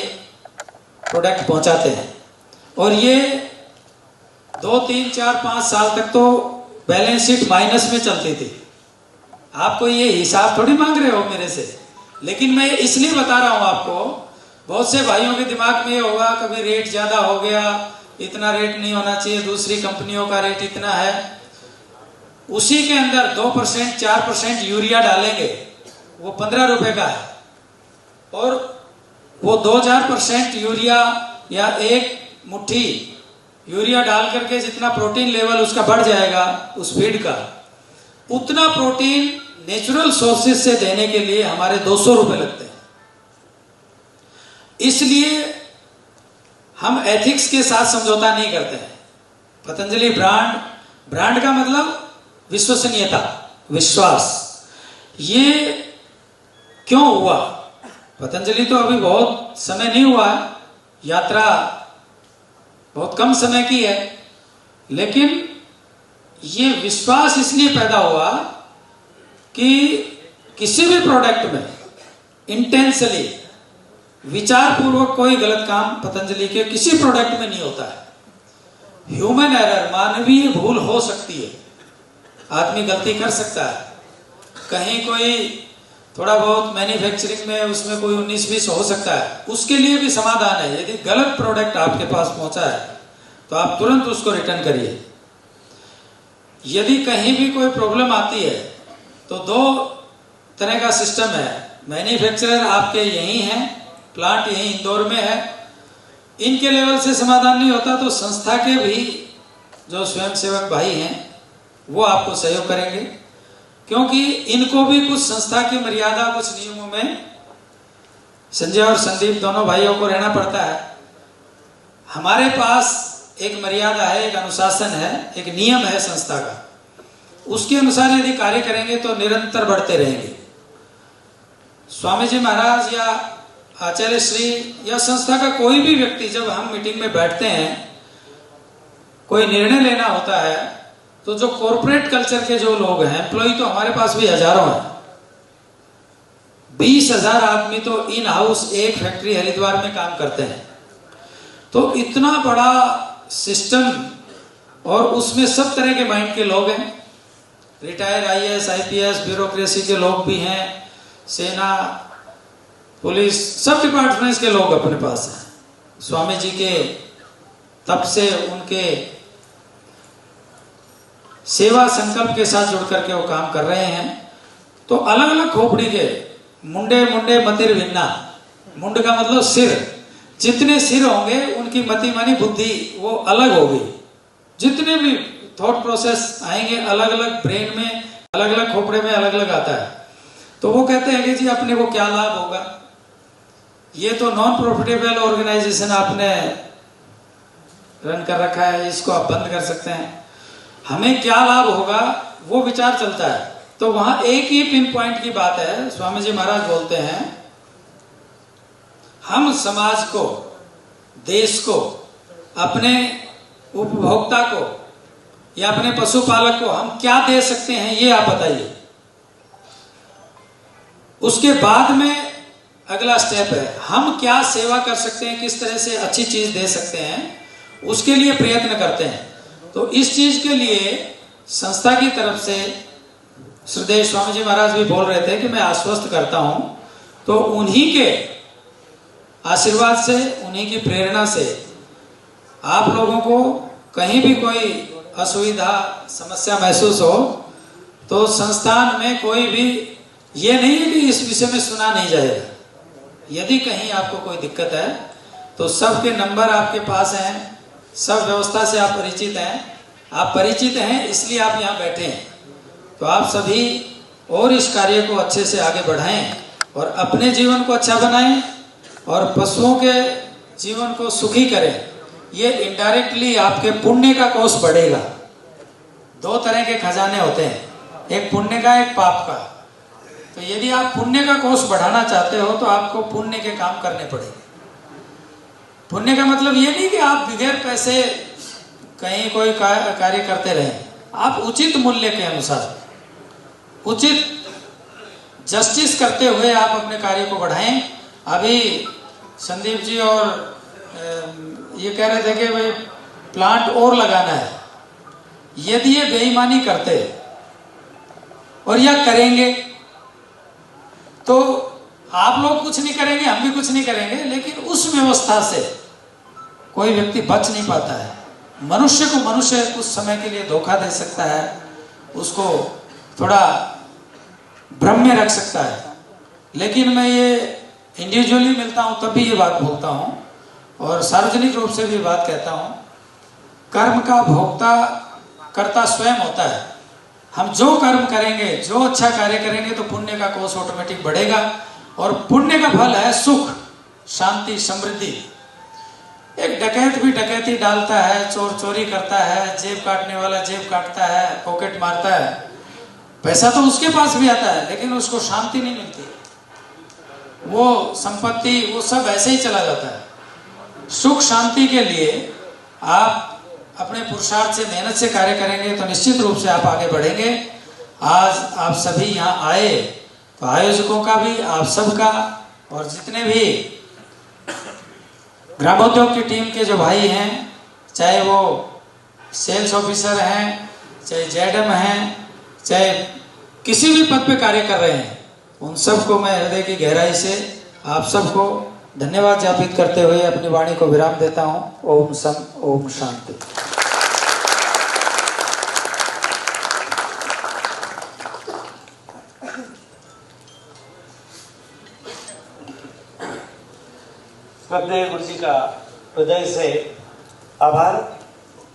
प्रोडक्ट पहुंचाते हैं। और ये 2, 3, 4, 5 साल तक तो बैलेंस शीट माइनस में चलती थी। आपको ये हिसाब थोड़ी मांग रहे हो मेरे से, लेकिन मैं इसलिए बता रहा हूं आपको। बहुत से भाइयों के दिमाग में ये होगा, कभी रेट ज्यादा हो गया, इतना रेट नहीं होना चाहिए, दूसरी कंपनियों का रेट इतना है। उसी के अंदर 2%, 4% यूरिया डालेंगे, वो 15 रुपए का है। और वो 2000% यूरिया या एक मुट्ठी यूरिया डाल करके जितना प्रोटीन लेवल उसका बढ़ जाएगा उस फीड का, उतना प्रोटीन नेचुरल सोर्सेज से देने के लिए हमारे 200 रुपए लगते हैं। इसलिए हम एथिक्स के साथ समझौता नहीं करते हैं। पतंजलि ब्रांड का मतलब विश्वसनीयता, विश्वास। ये क्यों हुआ? पतंजलि तो अभी बहुत समय नहीं हुआ है, यात्रा बहुत कम समय की है, लेकिन ये विश्वास इसलिए पैदा हुआ कि किसी भी प्रोडक्ट में इंटेंसली विचार पूर्वक कोई गलत काम पतंजलि के किसी प्रोडक्ट में नहीं होता है। ह्यूमन एरर, मानवीय भूल हो सकती है, आदमी गलती कर सकता है, कहीं कोई थोड़ा बहुत मैन्युफैक्चरिंग में उसमें कोई 19-20 हो सकता है, उसके लिए भी समाधान है। यदि गलत प्रोडक्ट आपके पास पहुंचा है तो आप तुरंत उसको रिटर्न करिए। यदि कहीं भी कोई प्रॉब्लम आती है तो 2 तरह का सिस्टम है। मैन्युफैक्चरर आपके यहीं हैं, प्लांट यहीं इंदौर में है, इनके लेवल से समाधान नहीं होता तो संस्था के भी जो स्वयंसेवक भाई हैं वो आपको सहयोग करेंगे, क्योंकि इनको भी कुछ संस्था की मर्यादा, कुछ नियमों में संजय और संदीप दोनों भाइयों को रहना पड़ता है। हमारे पास एक मर्यादा है, एक अनुशासन है, एक नियम है संस्था का, उसके अनुसार यदि कार्य करेंगे तो निरंतर बढ़ते रहेंगे। स्वामी जी महाराज या आचार्य श्री या संस्था का कोई भी व्यक्ति, जब हम मीटिंग में बैठते हैं, कोई निर्णय लेना होता है, तो जो कॉर्पोरेट कल्चर के जो लोग हैं, एम्प्लॉय तो हमारे पास भी हजारों हैं, 20,000 आदमी तो इन हाउस एक फैक्ट्री हरिद्वार में काम करते हैं। तो इतना बड़ा सिस्टम, और उसमें सब तरह के माइंड के लोग हैं, रिटायर IAS IPS ब्यूरोक्रेसी के लोग भी हैं, सेना पुलिस सब डिपार्टमेंट्स के लोग अपने पास हैं। स्वामी जी के तब से उनके सेवा संकल्प के साथ जुड़ करके वो काम कर रहे हैं। तो अलग अलग खोपड़ी के मुंडे मतिर भिन्ना, मुंड का मतलब सिर, जितने सिर होंगे उनकी मति मानी बुद्धि वो अलग होगी। जितने भी थॉट प्रोसेस आएंगे अलग अलग ब्रेन में, अलग अलग खोपड़े में अलग अलग आता है। तो वो कहते हैं कि जी अपने को क्या लाभ होगा, ये तो नॉन प्रॉफिटेबल ऑर्गेनाइजेशन आपने रन कर रखा है, इसको आप बंद कर सकते हैं, हमें क्या लाभ होगा वो विचार चलता है। तो वहां एक ही पिन पॉइंट की बात है। स्वामी जी महाराज बोलते हैं, हम समाज को, देश को, अपने उपभोक्ता को या अपने पशुपालक को हम क्या दे सकते हैं, ये आप बताइए। उसके बाद में अगला स्टेप है, हम क्या सेवा कर सकते हैं, किस तरह से अच्छी चीज दे सकते हैं, उसके लिए प्रयत्न करते हैं। तो इस चीज के लिए संस्था की तरफ से श्रद्धेय स्वामी जी महाराज भी बोल रहे थे कि मैं आश्वस्त करता हूं, तो उन्हीं के आशीर्वाद से, उन्हीं की प्रेरणा से आप लोगों को कहीं भी कोई असुविधा, समस्या महसूस हो तो संस्थान में कोई भी ये नहीं है कि इस विषय में सुना नहीं जाएगा। यदि कहीं आपको कोई दिक्कत है तो सबके नंबर आपके पास हैं, सब व्यवस्था से आप परिचित हैं। आप परिचित हैं इसलिए आप यहाँ बैठे हैं। तो आप सभी और इस कार्य को अच्छे से आगे बढ़ाएं और अपने जीवन को अच्छा बनाएं और पशुओं के जीवन को सुखी करें। ये इनडायरेक्टली आपके पुण्य का कोष बढ़ेगा। 2 तरह के खजाने होते हैं, एक पुण्य का, एक पाप का। तो यदि आप पुण्य का कोष बढ़ाना चाहते हो तो आपको पुण्य के काम करने पड़ेंगे। पुण्य का मतलब ये नहीं कि आप बगैर पैसे कहीं कोई कार्य करते रहें। आप उचित मूल्य के अनुसार, उचित जस्टिस करते हुए आप अपने कार्य को बढ़ाएं। अभी संदीप जी और ये कह रहे थे कि भाई प्लांट और लगाना है। यदि ये बेईमानी करते और या करेंगे तो आप लोग कुछ नहीं करेंगे, हम भी कुछ नहीं करेंगे, लेकिन उस व्यवस्था से कोई व्यक्ति बच नहीं पाता है। मनुष्य को मनुष्य कुछ समय के लिए धोखा दे सकता है, उसको थोड़ा भ्रम में रख सकता है। लेकिन मैं ये इंडिविजुअली मिलता हूं तब भी ये बात बोलता हूं और सार्वजनिक रूप से भी बात कहता हूं, कर्म का भोक्ता कर्ता स्वयं होता है। हम जो कर्म करेंगे, जो अच्छा कार्य करेंगे तो पुण्य का कोष ऑटोमेटिक बढ़ेगा। और पुण्य का फल है सुख, शांति, समृद्धि। एक डकैत भी डकैती डालता है, चोर चोरी करता है, जेब काटने वाला जेब काटता है, पॉकेट मारता है, पैसा तो उसके पास भी आता है लेकिन उसको शांति नहीं मिलती, वो संपत्ति वो सब ऐसे ही चला जाता है। सुख शांति के लिए आप अपने पुरुषार्थ से, मेहनत से कार्य करेंगे तो निश्चित रूप से आप आगे बढ़ेंगे। आज आप सभी यहाँ आए तो आयोजकों का भी, आप सबका, और जितने भी ग्रामोद्योग की टीम के जो भाई हैं, चाहे वो सेल्स ऑफिसर हैं, चाहे जेडएम हैं, चाहे किसी भी पद पे कार्य कर रहे हैं, उन सबको मैं हृदय की गहराई से आप सबको धन्यवाद ज्ञापित करते हुए अपनी वाणी को विराम देता हूँ। ओम सम, ओम शांति। श्रद्धेय गुरु जी का हृदय से आभार।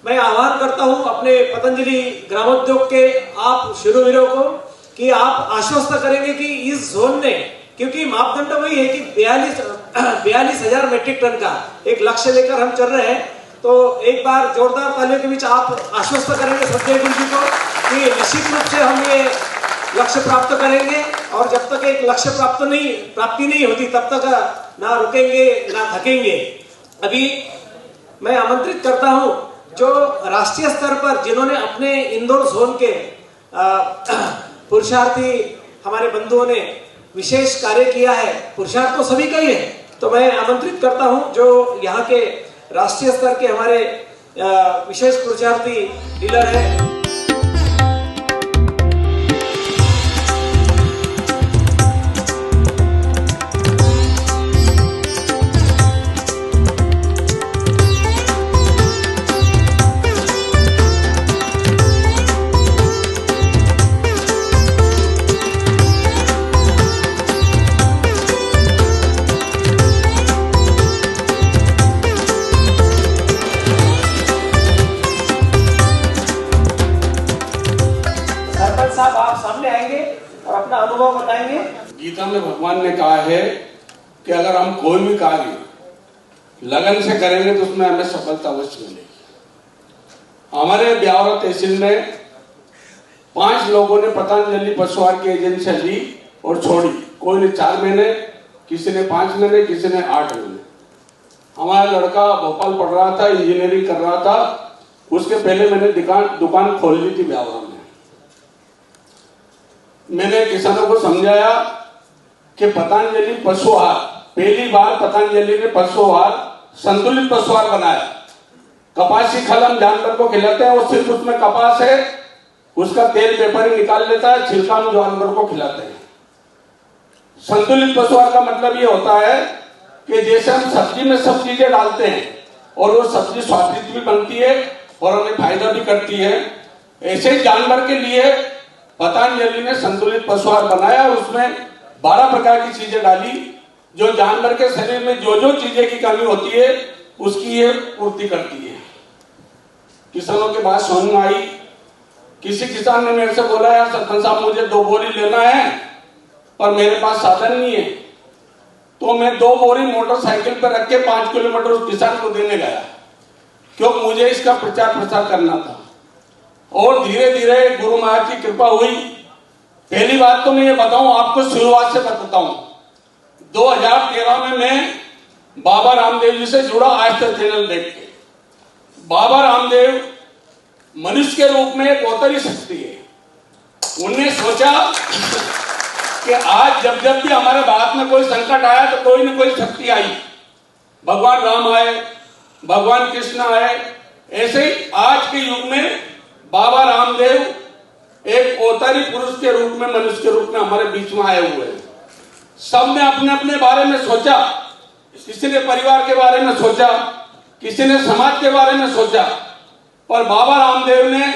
मैं आह्वान करता हूं अपने पतंजलि ग्रामोद्योग के आप शुरूवीरों को कि आप आश्वस्त करेंगे कि इस जोन ने, क्योंकि मापदंड वही है कि 42,000 मेट्रिक टन का एक लक्ष्य लेकर हम चल रहे हैं, तो एक बार जोरदार तालियों के बीच आप आश्वस्त करेंगे श्रद्धेय गुरु जी को कि निश्चित रूप से हम ये लक्ष्य प्राप्त करेंगे, और जब तक एक लक्ष्य प्राप्ति नहीं होती तब तक ना रुकेंगे ना थकेंगे। अभी मैं आमंत्रित करता हूं जो राष्ट्रीय स्तर पर जिन्होंने अपने इंदौर जोन के पुरुषार्थी हमारे बंधुओं ने विशेष कार्य किया है, पुरुषार्थ तो सभी का ही है, तो मैं आमंत्रित करता हूं जो यहाँ के राष्ट्रीय स्तर के हमारे विशेष पुरुषार्थी डीलर है। साहब आप सामने आएंगे और अपना अनुभव बताएंगे। गीता में भगवान ने कहा है कि अगर हम कोई भी कार्य लगन से करेंगे तो उसमें हमें सफलता अवश्य मिलेगी। हमारे ब्यावरा तहसील में 5 लोगों ने पतंजलि पशु आहार की एजेंसी ली और छोड़ी। कोई ने 4 महीने, किसी ने 5 महीने, किसी ने 8 महीने। हमारा लड़का भोपाल पढ़ रहा था, इंजीनियरिंग कर रहा था, उसके पहले मैंने दुकान खोल ली थी ब्यावरा में। मैंने किसानों को समझाया कि पतंजलि पशु आहार, पहली बार पतंजलि ने पशु आहार, संतुलित पशु आहार बनाया। कपासी खल हम जानवर को खिलाते हैं, वो सिर्फ उसमें कपास है, उसका तेल व्यापारी निकाल लेता है, छिलका हम जानवर को खिलाते हैं। संतुलित पशु आहार का मतलब ये होता है कि जैसे हम सब्जी में सब चीजें डालते हैं और वो सब्जी स्वादिष्ट भी बनती है और हमें फायदा भी करती है, ऐसे जानवर के लिए पतंजलि ने संतुलित पशु आहार बनाया और उसमें 12 प्रकार की चीजें डाली जो जानवर के शरीर में जो जो चीजें की कमी होती है उसकी ये पूर्ति करती है। किसानों की बात समझ में आई। किसी किसान ने मेरे से बोला, यार सरपंच साहब मुझे 2 बोरी लेना है पर मेरे पास साधन नहीं है, तो मैं 2 बोरी मोटरसाइकिल पर रख के 5 किलोमीटर उस किसान को देने गया, क्योंकि मुझे इसका प्रचार प्रसार करना था। और धीरे धीरे गुरु महाराज की कृपा हुई। पहली बात तो मैं ये बताऊं आपको, शुरुआत से बताता हूं, 2013 में मैं बाबा रामदेव जी से जुड़ा आज तक चैनल देख के। बाबा रामदेव मनुष्य के रूप में एक अवतारी शक्ति है। उन्होंने सोचा कि आज जब जब भी हमारे भारत में कोई संकट आया तो कोई न कोई शक्ति आई। भगवान राम आए, भगवान कृष्ण आए, ऐसे ही आज के युग में बाबा रामदेव एक अवतारी पुरुष के रूप में, मनुष्य के रूप में हमारे बीच में आए हुए हैं। सबने अपने अपने बारे में सोचा, किसी ने परिवार के बारे में सोचा, किसी ने समाज के बारे में सोचा, पर बाबा रामदेव ने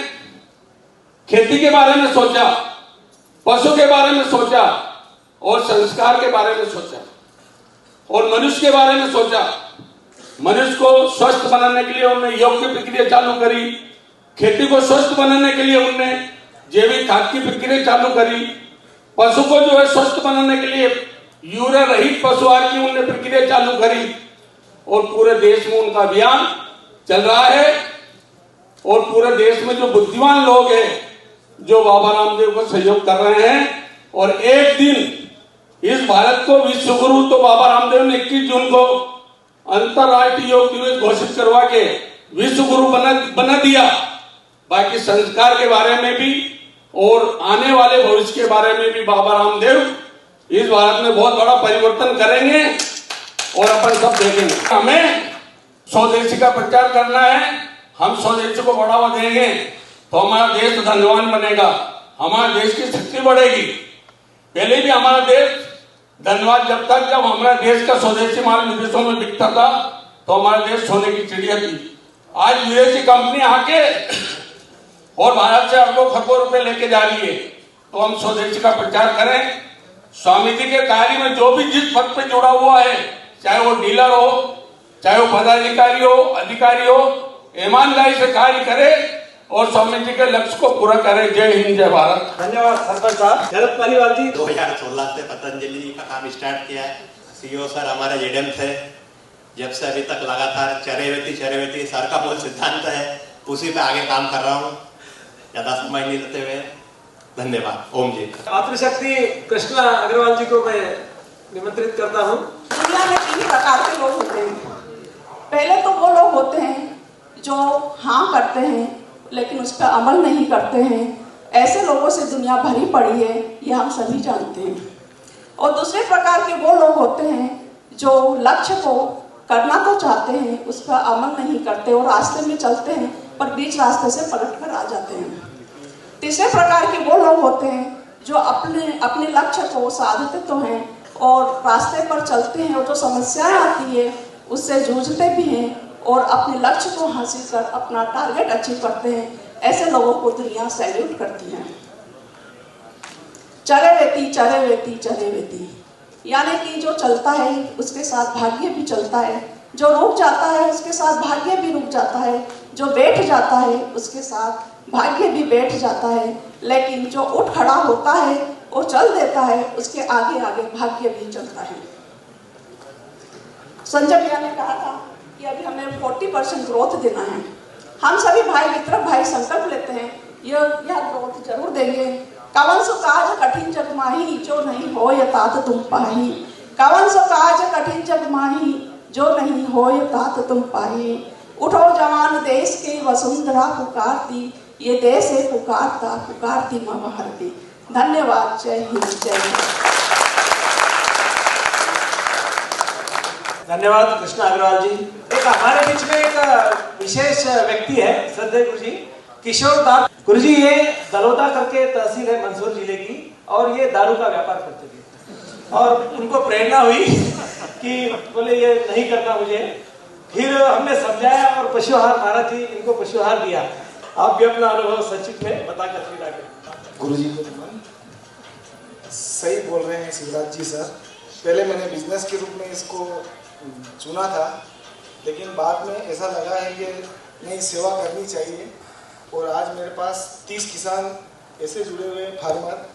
खेती के बारे में सोचा, पशु के बारे में सोचा और संस्कार के बारे में सोचा और मनुष्य के बारे में सोचा। मनुष्य को स्वस्थ बनाने के लिए उन्होंने योग की प्रक्रिया चालू करी। खेती को स्वस्थ बनाने के लिए उन्होंने जैविक खाद की प्रक्रिया चालू करी, पशु को जो है स्वस्थ बनाने के लिए यूरिया रहित पशु आहार की उन्होंने प्रक्रिया चालू करी और पूरे देश में उनका अभियान चल रहा है। और पूरे देश में जो बुद्धिमान लोग हैं जो बाबा रामदेव को सहयोग कर रहे हैं, और एक दिन इस भारत को विश्व गुरु तो बाबा रामदेव ने 21 जून को अंतरराष्ट्रीय योग दिवस घोषित करवा के विश्व गुरु बना दिया। बाकी संस्कार के बारे में भी और आने वाले भविष्य के बारे में भी बाबा रामदेव इस भारत में बहुत बड़ा परिवर्तन करेंगे और अपन सब देखेंगे। हमें स्वदेशी का प्रचार करना है, हम स्वदेशी को बढ़ावा देंगे तो हमारा देश धनवान बनेगा, हमारे देश की शक्ति बढ़ेगी। पहले भी हमारा देश धनवान जब हमारा देश का स्वदेशी माल विदेशों में बिकता था तो हमारा देश सोने की चिड़िया थी। आज विदेशी कंपनी आके और भारत से अरबों खरबों रुपए लेके जा रही है, तो हम स्वदेशी का प्रचार करें। स्वामी जी के कार्य में जो भी जिस पद पे जुड़ा हुआ है, चाहे वो डीलर हो, चाहे वो पदाधिकारी हो, अधिकारी हो, ईमानदारी से कार्य करे और स्वामी जी के लक्ष्य को पूरा करे। जय हिंद, जय भारत। धन्यवाद सरपंच साहब। शरद पालीवाल जी। 2016 से पतंजलि जी का काम स्टार्ट किया है। सीईओ सर हमारे जेडीएम थे, जब से अभी तक लगातार चरेवेती सर का मूल सिद्धांत है, उसी पे आगे काम कर रहा हूँ। ज्यादा समय नहीं लेते हुए धन्यवाद। ओम जी। मातृशक्ति कृष्णा अग्रवाल जी को मैं निमंत्रित करता हूँ। दुनिया में 3 प्रकार के लोग होते हैं। पहले तो वो लोग होते हैं जो हाँ करते हैं लेकिन उस पर अमल नहीं करते हैं। ऐसे लोगों से दुनिया भरी पड़ी है, ये हम सभी जानते हैं। और दूसरे प्रकार के वो लोग होते हैं जो लक्ष्य को करना तो चाहते हैं, उस पर अमल नहीं करते और रास्ते में चलते हैं पर बीच रास्ते से पलट कर आ जाते हैं। तीसरे प्रकार के वो लोग होते हैं जो अपने लक्ष्य को साधते तो हैं और रास्ते पर चलते हैं और जो समस्याएं आती है उससे जूझते भी हैं और अपने लक्ष्य को हासिल कर अपना टारगेट अचीव करते हैं। ऐसे लोगों को दुनिया सैल्यूट करती है। चरेवेती यानी कि जो चलता है उसके साथ भाग्य भी चलता है, जो रुक जाता है उसके साथ भाग्य भी रुक जाता है, जो बैठ जाता है उसके साथ भाग्य भी बैठ जाता है, लेकिन जो उठ खड़ा होता है और चल देता है उसके आगे आगे भाग्य भी चलता है। संजय भैया ने कहा था कि अभी हमें 40% ग्रोथ देना है। हम सभी भाई मित्र भाई संकल्प लेते हैं यह ग्रोथ जरूर देंगे। कवन सो काज कठिन जग माही, जो नहीं हो तात तुम पाही। कवन सो काज कठिन जग माही, जो नहीं हो तात तुम पाही। उठो जवान देश के वसुंधरा पुकारती, ये देश है पुकारती माँ भारती। धन्यवाद। जय हिंद, जय हिंद। धन्यवाद कृष्णा अग्रवाल जी। एक हमारे बीच में एक विशेष व्यक्ति है श्रद्धेय गुरु जी, किशोर दास गुरु जी। ये दलोदा करके तहसील है मंदसौर जिले की और ये दारू का व्यापार करते थे और उनको प्रेरणा हुई कि बोले ये नहीं करना मुझे। फिर हमने समझाया और पशु आहार महाराज जी इनको पशु आहार दिया। आप भी अपना अनुभव सचिव में बताकर फिर आगे। गुरु जी को सही बोल रहे हैं शिवराज जी सर। पहले मैंने बिजनेस के रूप में इसको चुना था, लेकिन बाद में ऐसा लगा है कि नहीं, सेवा करनी चाहिए। और आज मेरे पास 30 किसान ऐसे जुड़े हुए हैं फार्मर,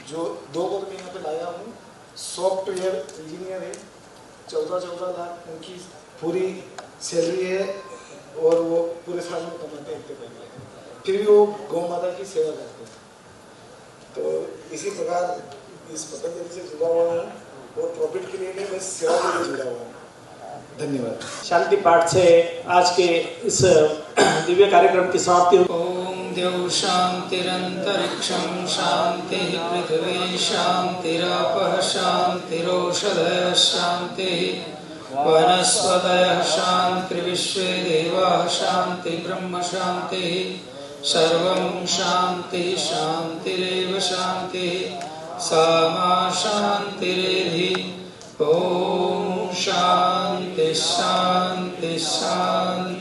जो 2 को मैं यहाँ पे लाया हूँ। सॉफ्टवेयर इंजीनियर है, 14 लाख उनकी पूरी सैलरी है और वो पूरे साल में कमाते हैं इतने पैसे, फिर भी वो गौ माता की सेवा करते हैं। तो इसी प्रकार इस पतंजलि से जुड़ा हुआ हूँ और प्रॉफिट के लिए नहीं, बस सेवा के लिए जुड़ा हुआ हूँ। धन्यवाद। शांति पाठ से आज के इस दिव्य कार्यक्रम की समाप्ति। ओम द्यौ शांतिरंतरिक्षं शांति, पृथ्वी शांतिरापः शांतिरोषधयः शांतिः, वनस्पतयः शांतिर्विश्वे देवाः शांति ब्रह्म शांतिः। सर्वं शांति शांतिरेव शांतिः, सा मा शांतिरेधि। ओम शांति शांति शांति।